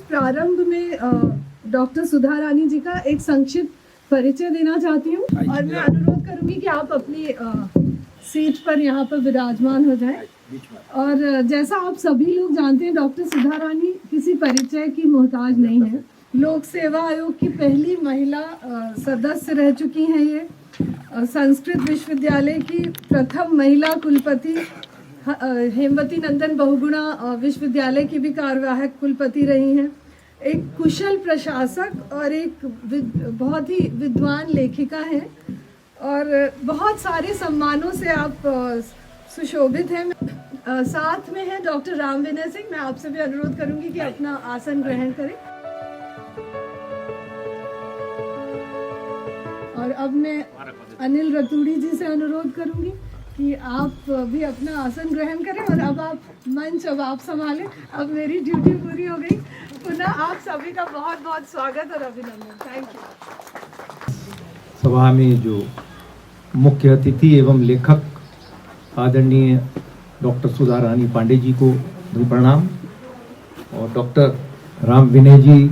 प्रारंभ में डॉक्टर सुधा रानी जी का एक संक्षिप्त परिचय देना चाहती हूँ और मैं अनुरोध करूंगी कि आप अपनी सीट पर यहाँ पर विराजमान हो जाएं। और जैसा आप सभी लोग जानते हैं, डॉक्टर सुधा रानी किसी परिचय की मोहताज नहीं है। लोक सेवा आयोग की पहली महिला सदस्य रह चुकी हैं। ये संस्कृत विश्वविद्यालय की प्रथम महिला कुलपति, हेमवती नंदन बहुगुणा विश्वविद्यालय की भी कार्यवाहक कुलपति रही हैं। एक कुशल प्रशासक और एक बहुत ही विद्वान लेखिका हैं और बहुत सारे सम्मानों से आप सुशोभित हैं। साथ में है डॉक्टर राम विनय सिंह। मैं आपसे भी अनुरोध करूंगी कि अपना आसन ग्रहण करें। और अब मैं अनिल रतूड़ी जी से अनुरोध करूंगी कि आप भी अपना आसन ग्रहण करें। और अब आप मंच अब आप संभालें। अब मेरी ड्यूटी पूरी हो गई। पुनः आप सभी का बहुत बहुत स्वागत और अभिनंदन। Thank you. सभा में जो मुख्य अतिथि एवं लेखक आदरणीय डॉक्टर सुधा रानी पांडे जी को प्रणाम, और डॉक्टर राम विनय जी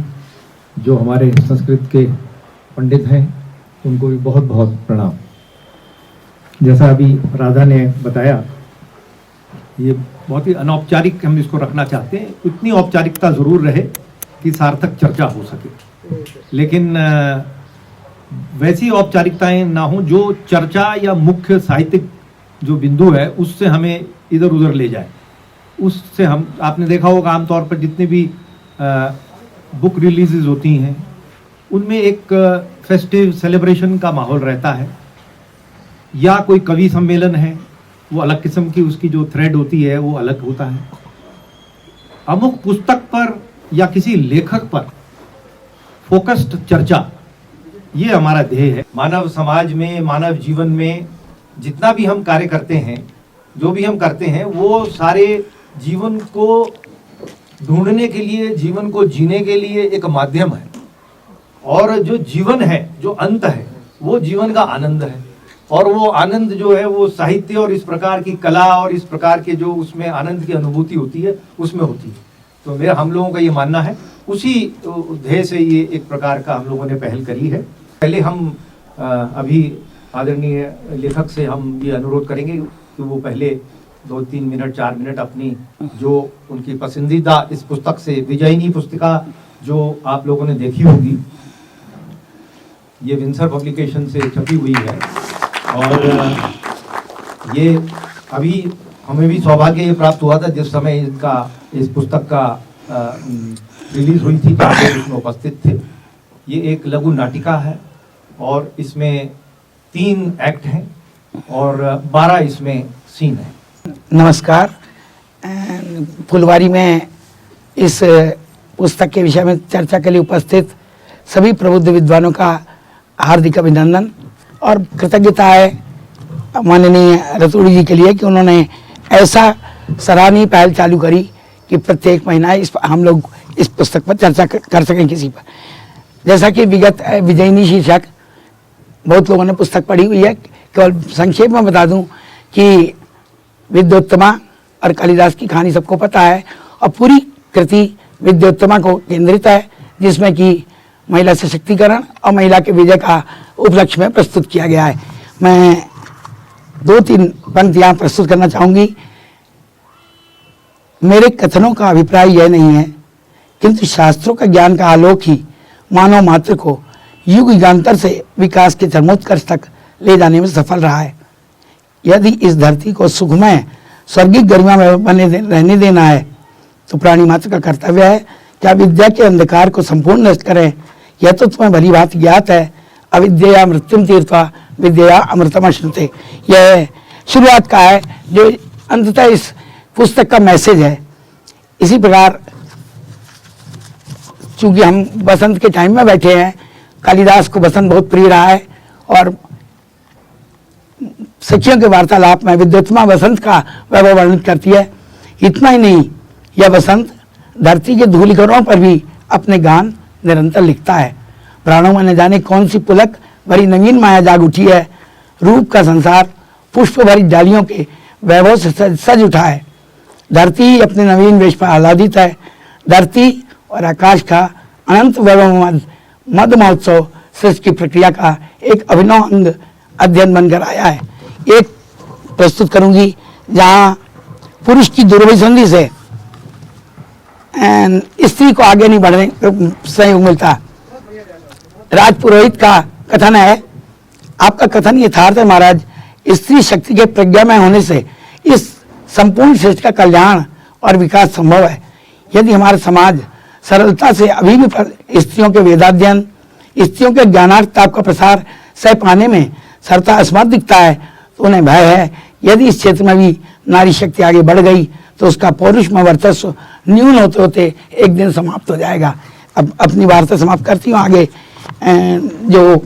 जो हमारे संस्कृत के पंडित हैं उनको भी बहुत बहुत प्रणाम। जैसा अभी राधा ने बताया, ये बहुत ही अनौपचारिक हम इसको रखना चाहते हैं। इतनी औपचारिकता ज़रूर रहे कि सार्थक चर्चा हो सके, लेकिन वैसी औपचारिकताएं ना हो जो चर्चा या मुख्य साहित्यिक जो बिंदु है उससे हमें इधर उधर ले जाए। उससे हम, आपने देखा होगा आमतौर पर जितने भी बुक रिलीजेस होती हैं उनमें एक फेस्टिव सेलिब्रेशन का माहौल रहता है, या कोई कवि सम्मेलन है, वो अलग किस्म की उसकी जो थ्रेड होती है वो अलग होता है। अमुक पुस्तक पर या किसी लेखक पर फोकस्ड चर्चा, ये हमारा ध्येय है। मानव समाज में, मानव जीवन में जितना भी हम कार्य करते हैं, जो भी हम करते हैं, वो सारे जीवन को ढूंढने के लिए, जीवन को जीने के लिए एक माध्यम है। और जो जीवन है, जो अंत है, वो जीवन का आनंद है। और वो आनंद जो है वो साहित्य और इस प्रकार की कला और इस प्रकार के जो उसमें आनंद की अनुभूति होती है उसमें होती है। तो मेरा, हम लोगों का ये मानना है, उसी ध्येय से ये एक प्रकार का हम लोगों ने पहल करी है। पहले हम अभी आदरणीय लेखक से हम ये अनुरोध करेंगे कि वो पहले 2-3 मिनट 4 मिनट अपनी जो उनकी पसंदीदा इस पुस्तक से, विजयिनी पुस्तिका जो आप लोगों ने देखी होगी, ये विंसर पब्लिकेशन से छपी हुई है। और ये अभी हमें भी सौभाग्य ये प्राप्त हुआ था जिस समय इस पुस्तक का रिलीज हुई थी, जब लोग इसमें उपस्थित थे। ये एक लघु नाटिका है और इसमें 3 एक्ट हैं और 12 इसमें सीन है। नमस्कार। फुलवारी में इस पुस्तक के विषय में चर्चा के लिए उपस्थित सभी प्रबुद्ध विद्वानों का हार्दिक अभिनंदन और कृतज्ञता है माननीय रतूड़ी जी के लिए कि उन्होंने ऐसा सराहनीय पहल चालू करी कि प्रत्येक महीना हम लोग इस पुस्तक पर चर्चा कर सकें किसी पर। जैसा कि विगत विजयिनी शीर्षक बहुत लोगों ने पुस्तक पढ़ी हुई है। केवल संक्षेप में बता दूं कि विद्योत्तमा और कालिदास की कहानी सबको पता है और पूरी कृति विद्योत्तमा को केंद्रित है, जिसमें कि महिला सशक्तिकरण और महिला के विजय का उपलक्ष्य में प्रस्तुत किया गया है। मैं 2-3 पंक्तियां प्रस्तुत करना चाहूँगी। मेरे कथनों का अभिप्राय यह नहीं है, किंतु शास्त्रों का ज्ञान का आलोक ही मानव मात्र को युग युगांतर से विकास के चरमोत्कर्ष तक ले जाने में सफल रहा है। यदि इस धरती को सुखमय स्वर्गिक गरिमा में बने रहने देना है तो प्राणी मात्र का कर्तव्य है क्या विद्या के अंधकार को संपूर्ण नष्ट करें। यह तो तुम्हें भली भांति ज्ञात है। अविद्या मृत्युम तीर्थवा विद्या अमृतम अश्नुते। यह शुरुआत का है जो अंततः इस पुस्तक का मैसेज है। इसी प्रकार चूंकि हम बसंत के टाइम में बैठे हैं, कालिदास को बसंत बहुत प्रिय रहा है और सखियों के वार्तालाप में विद्योत्तमा बसंत का वैभव वर्णित करती है। इतना ही नहीं, यह बसंत धरती के धूलिकणों पर भी अपने गान निरंतर लिखता है। प्राणों में न जाने कौन सी पुलक भरी नवीन माया जाग उठी है। रूप का संसार पुष्प भरी डालियों के वैभव से सज उठा है। धरती अपने नवीन वेश पर आह्लादित है। धरती और आकाश का अनंत वैभव मद महोत्सव सृष्टि की प्रक्रिया का एक अभिनव अंग अध्ययन बनकर आया है। एक प्रस्तुत करूंगी जहां पुरुष की दुर्विसंधि से स्त्री को आगे नहीं बढ़ने सहयोग मिलता। राजपुरोहित का कथन है, आपका कथन यथार्थ है महाराज, स्त्री शक्ति के प्रज्ञामय होने से इस संपूर्ण सृष्टि का कल्याण और विकास संभव है। यदि हमारा समाज सरलता से अभी भी स्त्रियों के वेदाध्ययन, स्त्रियों के ज्ञानार्थ का प्रसार सह पाने में सरता असमर्थ दिखता है तो उन्हें भय है यदि इस क्षेत्र में भी नारी शक्ति आगे बढ़ गई तो उसका पौरुषमय वर्चस्व न्यून होते होते एक दिन समाप्त हो जाएगा। अब अपनी वार्ता समाप्त करती हूँ, आगे जो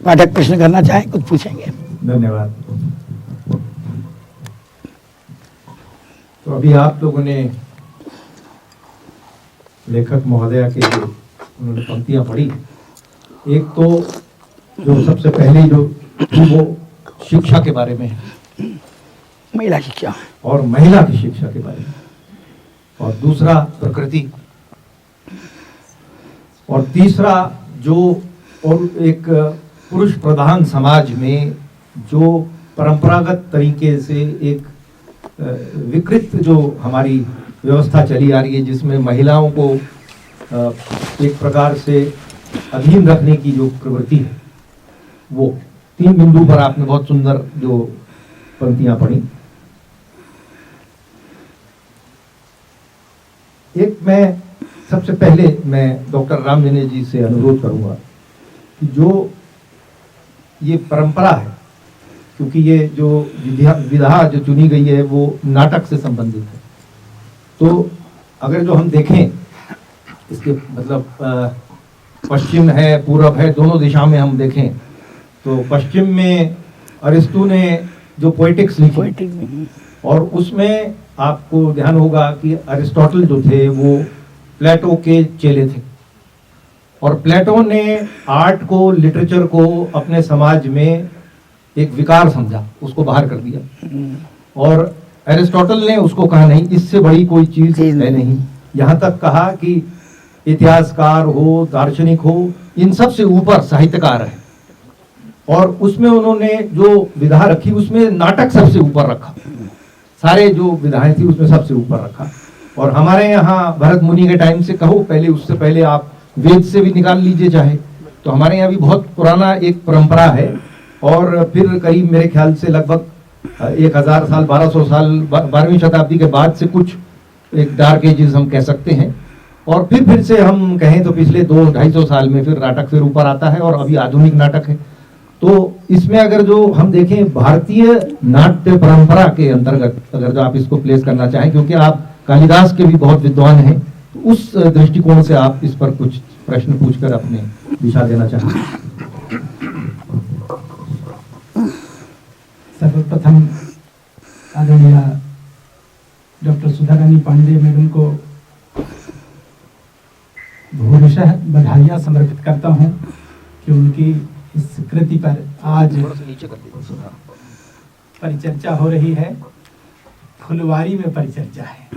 पाठक प्रश्न करना चाहे कुछ पूछेंगे। धन्यवाद। तो अभी आप लोगों ने लेखक महोदया के जो उन्होंने पंक्तियां पढ़ी, एक तो जो सबसे पहले जो वो शिक्षा के बारे में है, महिला शिक्षा और महिला की शिक्षा के बारे में, और दूसरा प्रकृति, और तीसरा जो और एक पुरुष प्रधान समाज में जो परंपरागत तरीके से एक विकृत जो हमारी व्यवस्था चली आ रही है, जिसमें महिलाओं को एक प्रकार से अधीन रखने की जो प्रवृत्ति है, वो 3 बिंदु पर आपने बहुत सुंदर जो पंक्तियां पढ़ी। एक मैं सबसे पहले मैं डॉक्टर राम विनय जी से अनुरोध करूंगा कि जो ये परंपरा है, क्योंकि ये जो विधा जो चुनी गई है वो नाटक से संबंधित है, तो अगर जो हम देखें इसके मतलब पश्चिम है, पूरब है, दोनों दिशा में हम देखें तो पश्चिम में अरिस्टो ने जो पोएटिक्स लिखी, और उसमें आपको ध्यान होगा कि अरिस्टोटल जो थे वो प्लेटो के चेले थे, और प्लेटो ने आर्ट को, लिटरेचर को अपने समाज में एक विकार समझा, उसको बाहर कर दिया। और अरिस्टोटल ने उसको कहा नहीं, इससे बड़ी कोई चीज है नहीं, यहाँ तक कहा कि इतिहासकार हो, दार्शनिक हो, इन सब से ऊपर साहित्यकार है। और उसमें उन्होंने जो विधा रखी उसमें नाटक सबसे ऊपर रखा, सारे जो विधाएं थी उसमें सबसे ऊपर रखा। और हमारे यहाँ भरत मुनि के टाइम से कहो, पहले उससे पहले आप वेद से भी निकाल लीजिए चाहे, तो हमारे यहाँ भी बहुत पुराना एक परंपरा है। और फिर करीब मेरे ख्याल से लगभग 1000 साल, 1200 साल, 12वीं शताब्दी के बाद से कुछ एक डार्क एजेस हम कह सकते हैं। और फिर से हम कहें तो पिछले 200-250 साल में फिर नाटक फिर ऊपर आता है, और अभी आधुनिक नाटक है। तो इसमें अगर जो हम देखें भारतीय नाट्य परंपरा के अंतर्गत अगर जो आप इसको प्लेस करना चाहें, क्योंकि आप कालिदास के भी बहुत विद्वान हैं, तो उस दृष्टिकोण से आप इस पर कुछ प्रश्न पूछकर अपने दिशा देना चाहें। सर्वप्रथम आदरणीय डॉक्टर सुधा रानी पांडे मैडम को भूरिशः बधाइयाँ समर्पित करता हूँ कि उनकी इस कृति पर आज परिचर्चा हो रही है। फुलवारी में परिचर्चा है,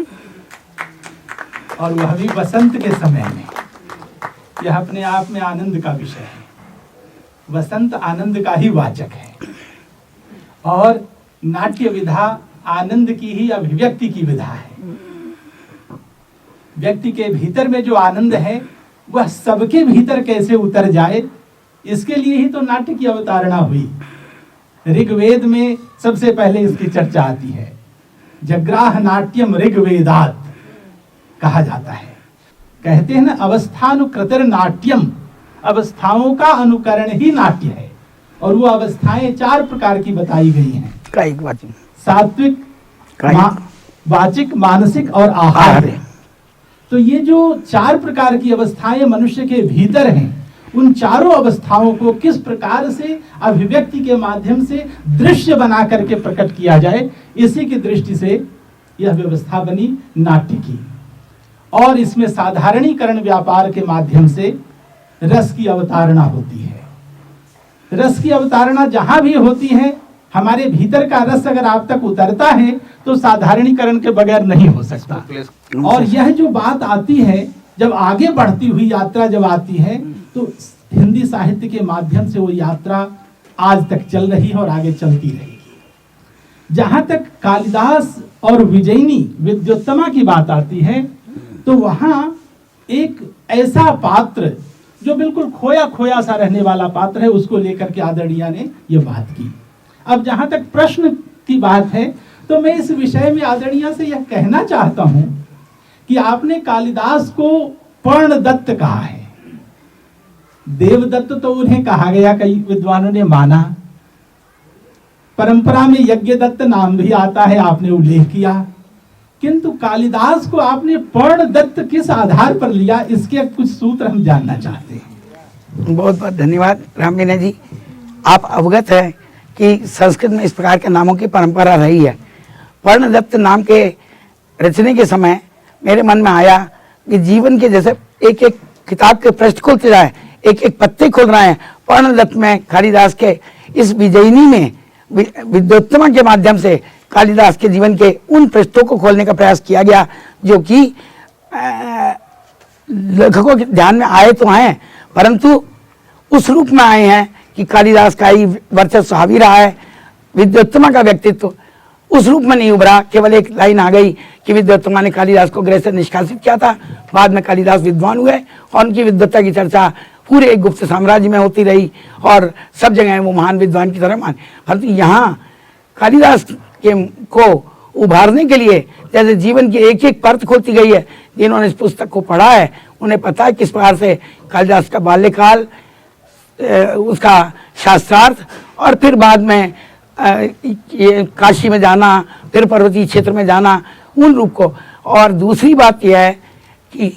और वह भी बसंत के समय में। यह अपने आप में आनंद का विषय है। बसंत आनंद का ही वाचक है, और नाट्य विधा आनंद की ही अभिव्यक्ति की विधा है। व्यक्ति के भीतर में जो आनंद है वह सबके भीतर कैसे उतर जाए, इसके लिए ही तो नाट्य की अवतारणा हुई। ऋग्वेद में सबसे पहले इसकी चर्चा आती है। जग्राह नाट्यम ऋग्वेदात कहा जाता है। कहते हैं ना, अवस्थानुकृतर नाट्यम, अवस्थाओं का अनुकरण ही नाट्य है। और वो अवस्थाएं 4 प्रकार की बताई गई हैं। सात्विक, वाचिक, मानसिक और आहार। तो ये जो 4 प्रकार की अवस्थाएं मनुष्य के भीतर हैं, उन चारों अवस्थाओं को किस प्रकार से अभिव्यक्ति के माध्यम से दृश्य बना करके प्रकट किया जाए, इसी की दृष्टि से यह व्यवस्था बनी नाट्य की। और इसमें साधारणीकरण व्यापार के माध्यम से रस की अवतारणा होती है। रस की अवतारणा जहां भी होती है, हमारे भीतर का रस अगर आप तक उतरता है तो साधारणीकरण के बगैर नहीं हो सकता। और यह जो बात आती है जब आगे बढ़ती हुई यात्रा जब आती है तो हिंदी साहित्य के माध्यम से वो यात्रा आज तक चल रही है और आगे चलती रहेगी। जहां तक कालिदास और विजयिनी विद्योत्तमा की बात आती है तो वहां एक ऐसा पात्र जो बिल्कुल खोया खोया सा रहने वाला पात्र है, उसको लेकर के आदरणीय ने ये बात की। अब जहां तक प्रश्न की बात है तो मैं इस विषय में आदरणीय से यह कहना चाहता हूं कि आपने कालिदास को पर्णदत्त कहा है। देवदत्त तो उन्हें कहा गया, कई विद्वानों ने माना। परंपरा में यज्ञदत्त नाम भी आता है, आपने उल्लेख किया, किंतु कालिदास को आपने पर्णदत्त किस आधार पर लिया, इसके कुछ सूत्र हम जानना चाहते हैं। बहुत बहुत धन्यवाद राम विनय जी। आप अवगत है कि संस्कृत में इस प्रकार के नामों की परंपरा रही है। पर्णदत्त नाम के रचने के समय मेरे मन में आया कि जीवन के जैसे एक एक किताब के पृष्ठ खुलते जाए, एक एक पत्ते खुल रहे हैं। पर्णदत्त में कालिदास के इस विजयिनी में विद्योत्तमा के माध्यम से कालिदास के जीवन के उन पृष्ठों को खोलने का प्रयास किया गया जो कि लेखकों के ध्यान में आए तो हैं, परंतु उस रूप में आए हैं कि कालिदास का ही वर्चस्व हावी रहा है। विद्योत्तमा का व्यक्तित्व उस रूप में नहीं उभरा। केवल एक लाइन आ गई कि विद्योत्तमा ने कालिदास को गृह से निष्कासित किया था, बाद में कालिदास विद्वान हुए और उनकी विद्वत्ता की चर्चा पूरे एक गुप्त साम्राज्य में होती रही और सब जगह वो महान विद्वान की तरह माने। परंतु यहाँ कालिदास के को उभारने के लिए जैसे जीवन की एक एक परत खोलती गई है। जिन्होंने इस पुस्तक को पढ़ा है उन्हें पता है किस प्रकार से कालिदास का बाल्यकाल, उसका शास्त्रार्थ और फिर बाद में ये काशी में जाना, फिर पर्वतीय क्षेत्र में जाना, उन रूप को। और दूसरी बात यह है कि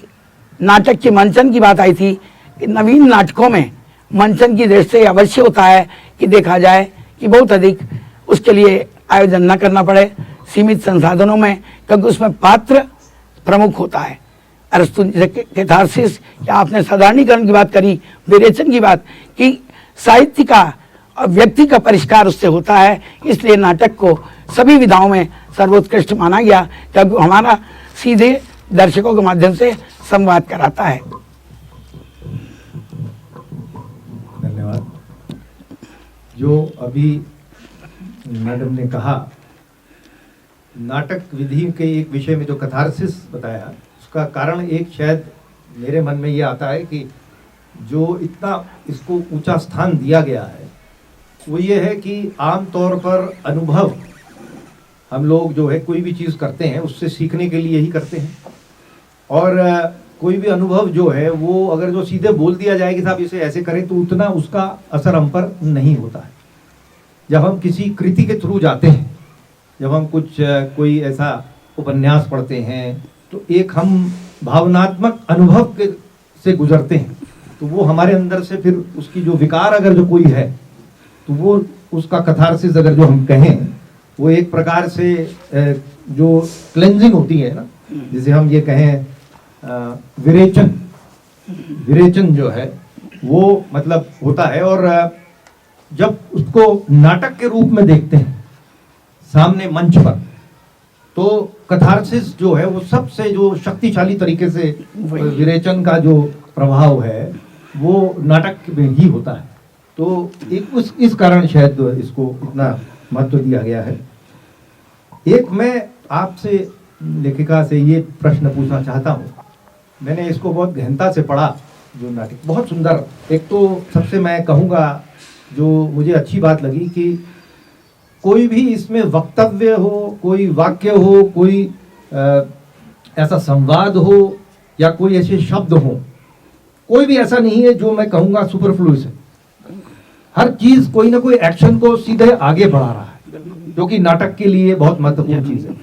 नाटक के मंचन की बात आई थी कि नवीन नाटकों में मंचन की दृष्टि अवश्य होता है कि देखा जाए कि बहुत अधिक उसके लिए आयोजन न करना पड़े, सीमित संसाधनों में, क्योंकि उसमें पात्र प्रमुख होता है। अरस्तु कैथारसिस या आपने साधारणीकरण की बात करी, विरेचन की बात कि साहित्य का और व्यक्ति का परिष्कार उससे होता है। इसलिए नाटक को सभी विधाओं में सर्वोत्कृष्ट माना गया, क्योंकि हमारा सीधे दर्शकों के माध्यम से संवाद कराता है। धन्यवाद। जो अभी मैडम ने कहा, नाटक विधि के एक विषय में जो कथारसिस बताया, उसका कारण एक शायद मेरे मन में ये आता है कि जो इतना इसको ऊंचा स्थान दिया गया है वो ये है कि आम तौर पर अनुभव हम लोग जो है कोई भी चीज़ करते हैं उससे सीखने के लिए ही करते हैं। और कोई भी अनुभव जो है वो अगर जो सीधे बोल दिया जाए कि साहब इसे ऐसे करें तो उतना उसका असर हम पर नहीं होता है। जब हम किसी कृति के थ्रू जाते हैं, जब हम कोई ऐसा उपन्यास पढ़ते हैं तो एक हम भावनात्मक अनुभव से गुजरते हैं, तो वो हमारे अंदर से फिर उसकी जो विकार अगर जो कोई है तो वो उसका कथारसिस अगर जो हम कहें वो एक प्रकार से जो क्लेंजिंग होती है ना, जिसे हम ये कहें विरेचन जो है वो मतलब होता है। और जब उसको नाटक के रूप में देखते हैं सामने मंच पर, तो कथारसिस जो है वो सबसे जो शक्तिशाली तरीके से विरेचन का जो प्रभाव है वो नाटक में ही होता है। तो एक इस कारण शायद इसको इतना महत्व दिया गया है। एक मैं आपसे लेखिका से ये प्रश्न पूछना चाहता हूँ। मैंने इसको बहुत गहनता से पढ़ा, जो नाटक बहुत सुंदर। एक तो सबसे मैं कहूँगा जो मुझे अच्छी बात लगी कि कोई भी इसमें वक्तव्य हो, कोई वाक्य हो, कोई ऐसा संवाद हो या कोई ऐसे शब्द हो, कोई भी ऐसा नहीं है जो मैं कहूँगा सुपरफ्लुअस है। हर चीज कोई ना कोई एक्शन को सीधे आगे बढ़ा रहा है, जो कि नाटक के लिए बहुत महत्वपूर्ण चीज है।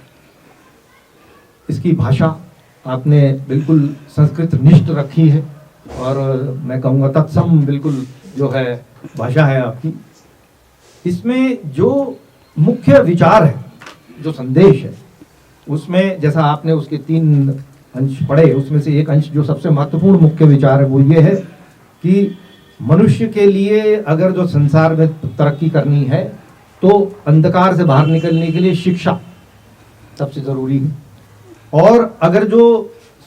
इसकी भाषा आपने बिल्कुल संस्कृत निष्ठ रखी है और मैं कहूँगा तत्सम बिल्कुल जो है भाषा है आपकी। इसमें जो मुख्य विचार है, जो संदेश है, उसमें जैसा आपने उसके 3 अंश पढ़े, उसमें से एक अंश जो सबसे महत्वपूर्ण मुख्य विचार है वो ये है कि मनुष्य के लिए अगर जो संसार में तरक्की करनी है तो अंधकार से बाहर निकलने के लिए शिक्षा सबसे जरूरी है। और अगर जो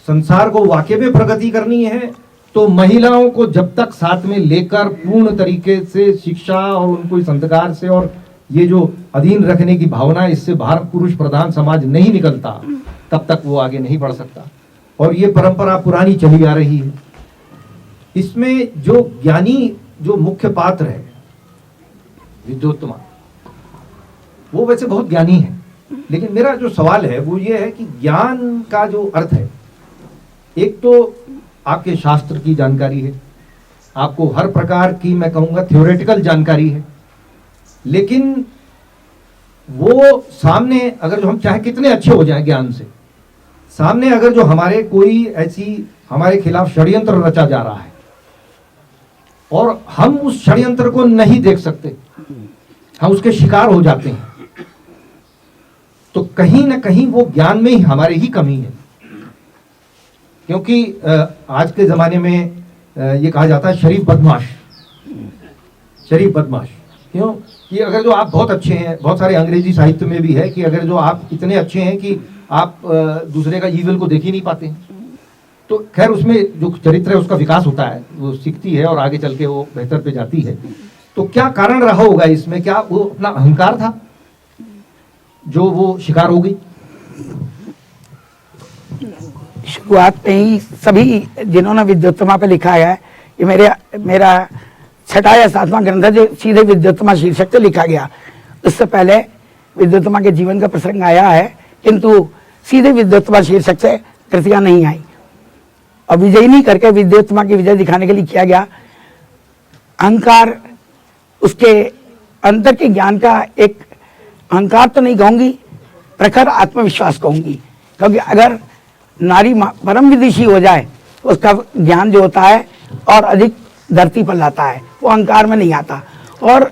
संसार को वाकई में प्रगति करनी है तो महिलाओं को जब तक साथ में लेकर पूर्ण तरीके से शिक्षा और उनको इस अंधकार से और ये जो अधीन रखने की भावना, इससे बाहर पुरुष प्रधान समाज नहीं निकलता, तब तक वो आगे नहीं बढ़ सकता। और ये परंपरा पुरानी चली आ रही है। इसमें जो ज्ञानी जो मुख्य पात्र है विद्योत्तमा, वो वैसे बहुत ज्ञानी है, लेकिन मेरा जो सवाल है वो ये है कि ज्ञान का जो अर्थ है, एक तो आपके शास्त्र की जानकारी है, आपको हर प्रकार की मैं कहूंगा थ्योरेटिकल जानकारी है, लेकिन वो सामने अगर जो हम चाहे कितने अच्छे हो जाएं ज्ञान से, सामने अगर जो हमारे कोई ऐसी हमारे खिलाफ षड्यंत्र रचा जा रहा है और हम उस षड्यंत्र को नहीं देख सकते, हम उसके शिकार हो जाते हैं, तो कहीं ना कहीं वो ज्ञान में ही हमारे ही कमी है। क्योंकि आज के जमाने में ये कहा जाता है शरीफ बदमाश, शरीफ बदमाश। क्यों कि अगर जो आप बहुत अच्छे हैं, बहुत सारे अंग्रेजी साहित्य में भी है कि अगर जो आप इतने अच्छे हैं कि आप दूसरे का ईविल को देख ही नहीं पाते, तो खैर उसमें जो चरित्र है उसका विकास होता है, वो सीखती है और आगे चल के वो बेहतर पे जाती है। तो क्या कारण रहा होगा इसमें? क्या वो अपना अहंकार था जो वो शिकार हो गई? शुरुआत में ही सभी जिन्होंने विद्योत्तमा पे लिखा है, ये मेरा छठा या सातवां ग्रंथ है जो सीधे विद्योत्तमा शीर्षक से लिखा गया। उससे पहले विद्योत्तमा के जीवन का प्रसंग आया है, किंतु सीधे विद्योत्तमा शीर्षक से कृतियां नहीं आई। और विजयिनी करके विद्योत्तमा की विजय दिखाने के लिए किया गया। अहंकार, उसके अंतर के ज्ञान का एक अहंकार तो नहीं कहूंगी, प्रखर आत्मविश्वास कहूंगी। क्योंकि अगर नारी परम विदुषी हो जाए तो उसका ज्ञान जो होता है और अधिक धरती पर लाता है, वो अहंकार में नहीं आता। और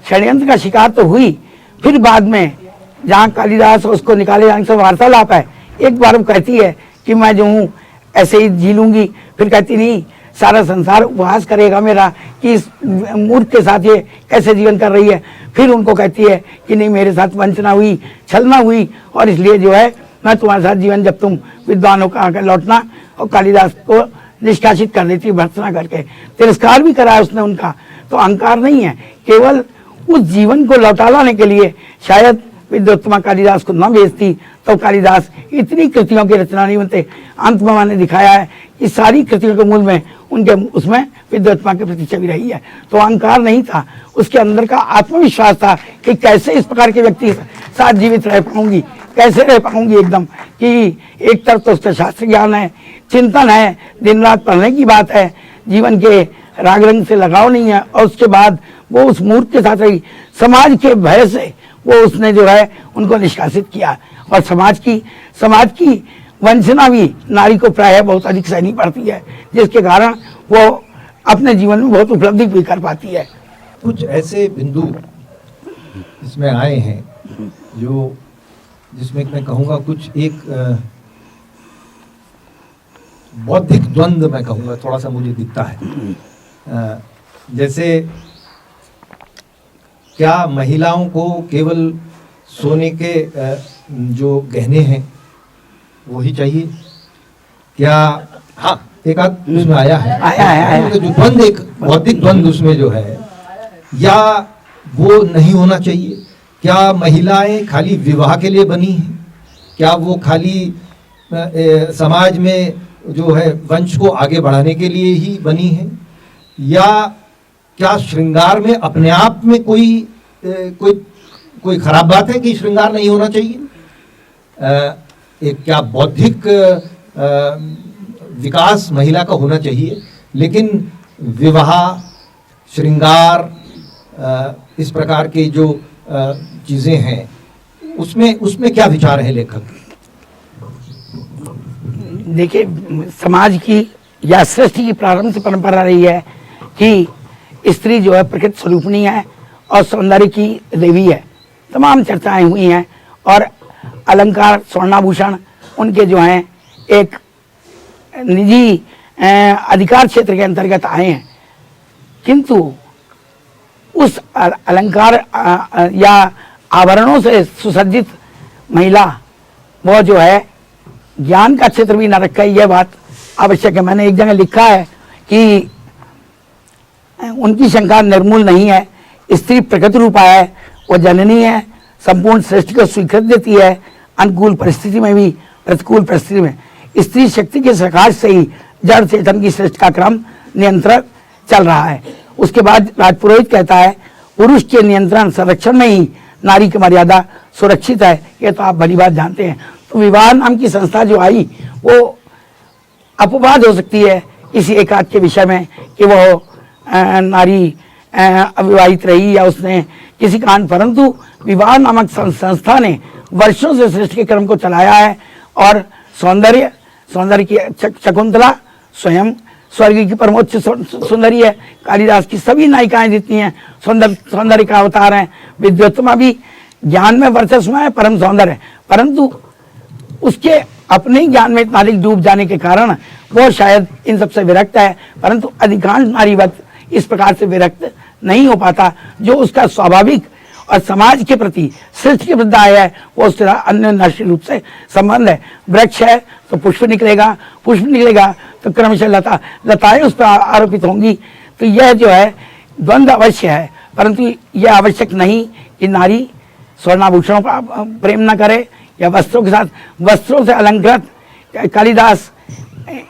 षड्यंत्र का शिकार तो हुई, फिर बाद में जहाँ कालिदास उसको निकाले जाने से वार्तालाप है, एक बार वो कहती है कि मैं जो हूँ ऐसे ही जी लूंगी, फिर कहती नहीं सारा संसार उपहास करेगा मेरा कि इस मूर्ख के साथ ये कैसे जीवन कर रही है। फिर उनको कहती है कि नहीं मेरे साथ वंचना हुई, छलना हुई, और इसलिए जो है मैं तुम्हारे साथ जीवन, जब तुम विद्वान होकर आकर लौटना। और कालिदास को निष्कासित कर देती है भर्त्सना करके, तिरस्कार भी कराया उसने उनका। तो अहंकार नहीं है, केवल उस जीवन को लौटा लाने के लिए शायद विद्योत्तमा कालिदास को न भेजती तो कालिदास इतनी कृतियों की रचना नहीं बनते। अंत में मैंने दिखाया है कि सारी कृतियों के मूल में उनके उसमें विद्योत्तमा के प्रति छवि रही है। तो अहंकार नहीं था, उसके अंदर का आत्मविश्वास था कि कैसे इस प्रकार के व्यक्ति के साथ जीवित रह पाऊंगी, कैसे रह पाऊंगी एकदम। कि एक तरफ तो उसका शास्त्र ज्ञान है, चिंतन है, दिन रात पढ़ने की बात है, जीवन के राग रंग से लगाव नहीं है, और उसके बाद वो उस मूर्ख के साथ रही। समाज के भय से वो उसने जो है उनको निष्कासित किया। और समाज की वंचना भी नारी को प्रायः बहुत अधिक सहनी पड़ती है, जिसके कारण वो अपने जीवन में बहुत उपलब्धि भी कर पाती है। कुछ ऐसे बिंदु इसमें आए हैं जो जिसमें मैं कहूँगा कुछ एक बौद्धिक द्वंद्व मैं कहूँगा थोड़ा सा मुझे दिखता है। जैसे क्या महिलाओं को केवल सोने के जो गहने हैं वही चाहिए? क्या हाँ एक आध उसमें आया है जो द्वंद्व, एक बौद्धिक द्वंद्व उसमें जो है, या वो नहीं होना चाहिए? क्या महिलाएं खाली विवाह के लिए बनी हैं? क्या वो खाली समाज में जो है वंश को आगे बढ़ाने के लिए ही बनी हैं? या क्या श्रृंगार में अपने आप में कोई खराब बात है कि श्रृंगार नहीं होना चाहिए? एक क्या बौद्धिक विकास महिला का होना चाहिए, लेकिन विवाह, श्रृंगार, इस प्रकार के जो चीजें हैं उसमें क्या विचार है लेखक? देखिए, समाज की या सृष्टि की प्रारंभ से परंपरा रही है कि स्त्री जो है प्रकृति स्वरूपणी है और सौंदर्य की देवी है। तमाम चर्चाएं हुई हैं और अलंकार, स्वर्णाभूषण उनके जो हैं एक निजी अधिकार क्षेत्र के अंतर्गत आए हैं। किंतु उस अलंकार या आभरणों से सुसज्जित महिला वो जो है ज्ञान का क्षेत्र भी न रखा है, यह बात आवश्यक है। मैंने एक जगह लिखा है कि उनकी शंका निर्मूल नहीं है, स्त्री प्रकृति रूपा है, वो जननी है, संपूर्ण सृष्टि को स्वीकृत देती है, अनुकूल परिस्थिति में भी प्रतिकूल परिस्थिति में। स्त्री शक्ति के सकाश से ही जड़ चेतन की सृष्टि का क्रम नियंत्रण चल रहा है। उसके बाद राजपुरोहित कहता है पुरुष के नियंत्रण संरक्षण में ही नारी की मर्यादा सुरक्षित है। ये तो आप भली बात जानते हैं। तो विवाह नाम की संस्था जो आई वो अपवाद हो सकती है इसी एकाध के विषय में कि वो नारी अविवाहित रही या उसने किसी कारण, परंतु विवाह नामक संस्था ने वर्षों से सृष्टि के क्रम को चलाया है। और सौंदर्य की शकुंतला स्वयं स्वर्ग की परमोच्च सुंदरी है। कालिदास की सभी नायिकाएं जितनी हैं सौंदर्य का अवतार हैं। विद्योत्तमा भी ज्ञान में वर्चस्व है, परम सौंदर्य है, परंतु उसके अपने ही ज्ञान में इतना अधिक डूब जाने के कारण वो शायद इन सबसे विरक्त है। परंतु अधिकांश नारीवत इस प्रकार से विरक्त नहीं हो पाता। जो उसका स्वाभाविक और समाज के प्रति सृष्टि के प्रति है वो उसके साथ अन्य नष्ट रूप से संबंध है। वृक्ष है तो पुष्प निकलेगा, पुष्प निकलेगा तो क्रमशः लताएं उस पर आरोपित होंगी। तो यह जो है द्वंद्व अवश्य है, परंतु यह आवश्यक नहीं कि नारी स्वर्णाभूषणों का प्रेम न करे या वस्त्रों के साथ वस्त्रों से अलंकृत। कालिदास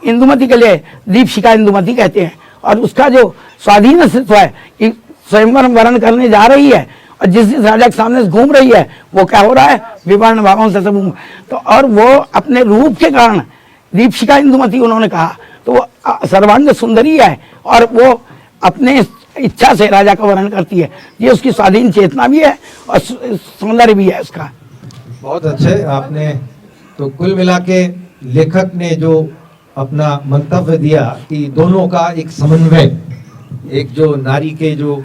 इंदुमती के लिए दीपशिखा इंदुमती कहते हैं, और उसका जो स्वाधीन अस्तित्व है कि स्वयंवर वर्ण करने जा रही है और जिस राजा के सामने से घूम रही है वो क्या हो रहा है, विवर्ण भावों से सब। तो और वो अपने रूप के कारण दीपशिखा इंदुमती उन्होंने कहा, तो वो सर्वांग सुंदरी है और वो अपने इच्छा से राजा का वर्णन करती है। ये उसकी स्वाधीन चेतना भी है और सौंदर्य भी है उसका। बहुत अच्छे आपने, तो कुल मिला के लेखक ने जो अपना मंतव्य दिया कि दोनों का एक समन्वय, एक जो नारी के जो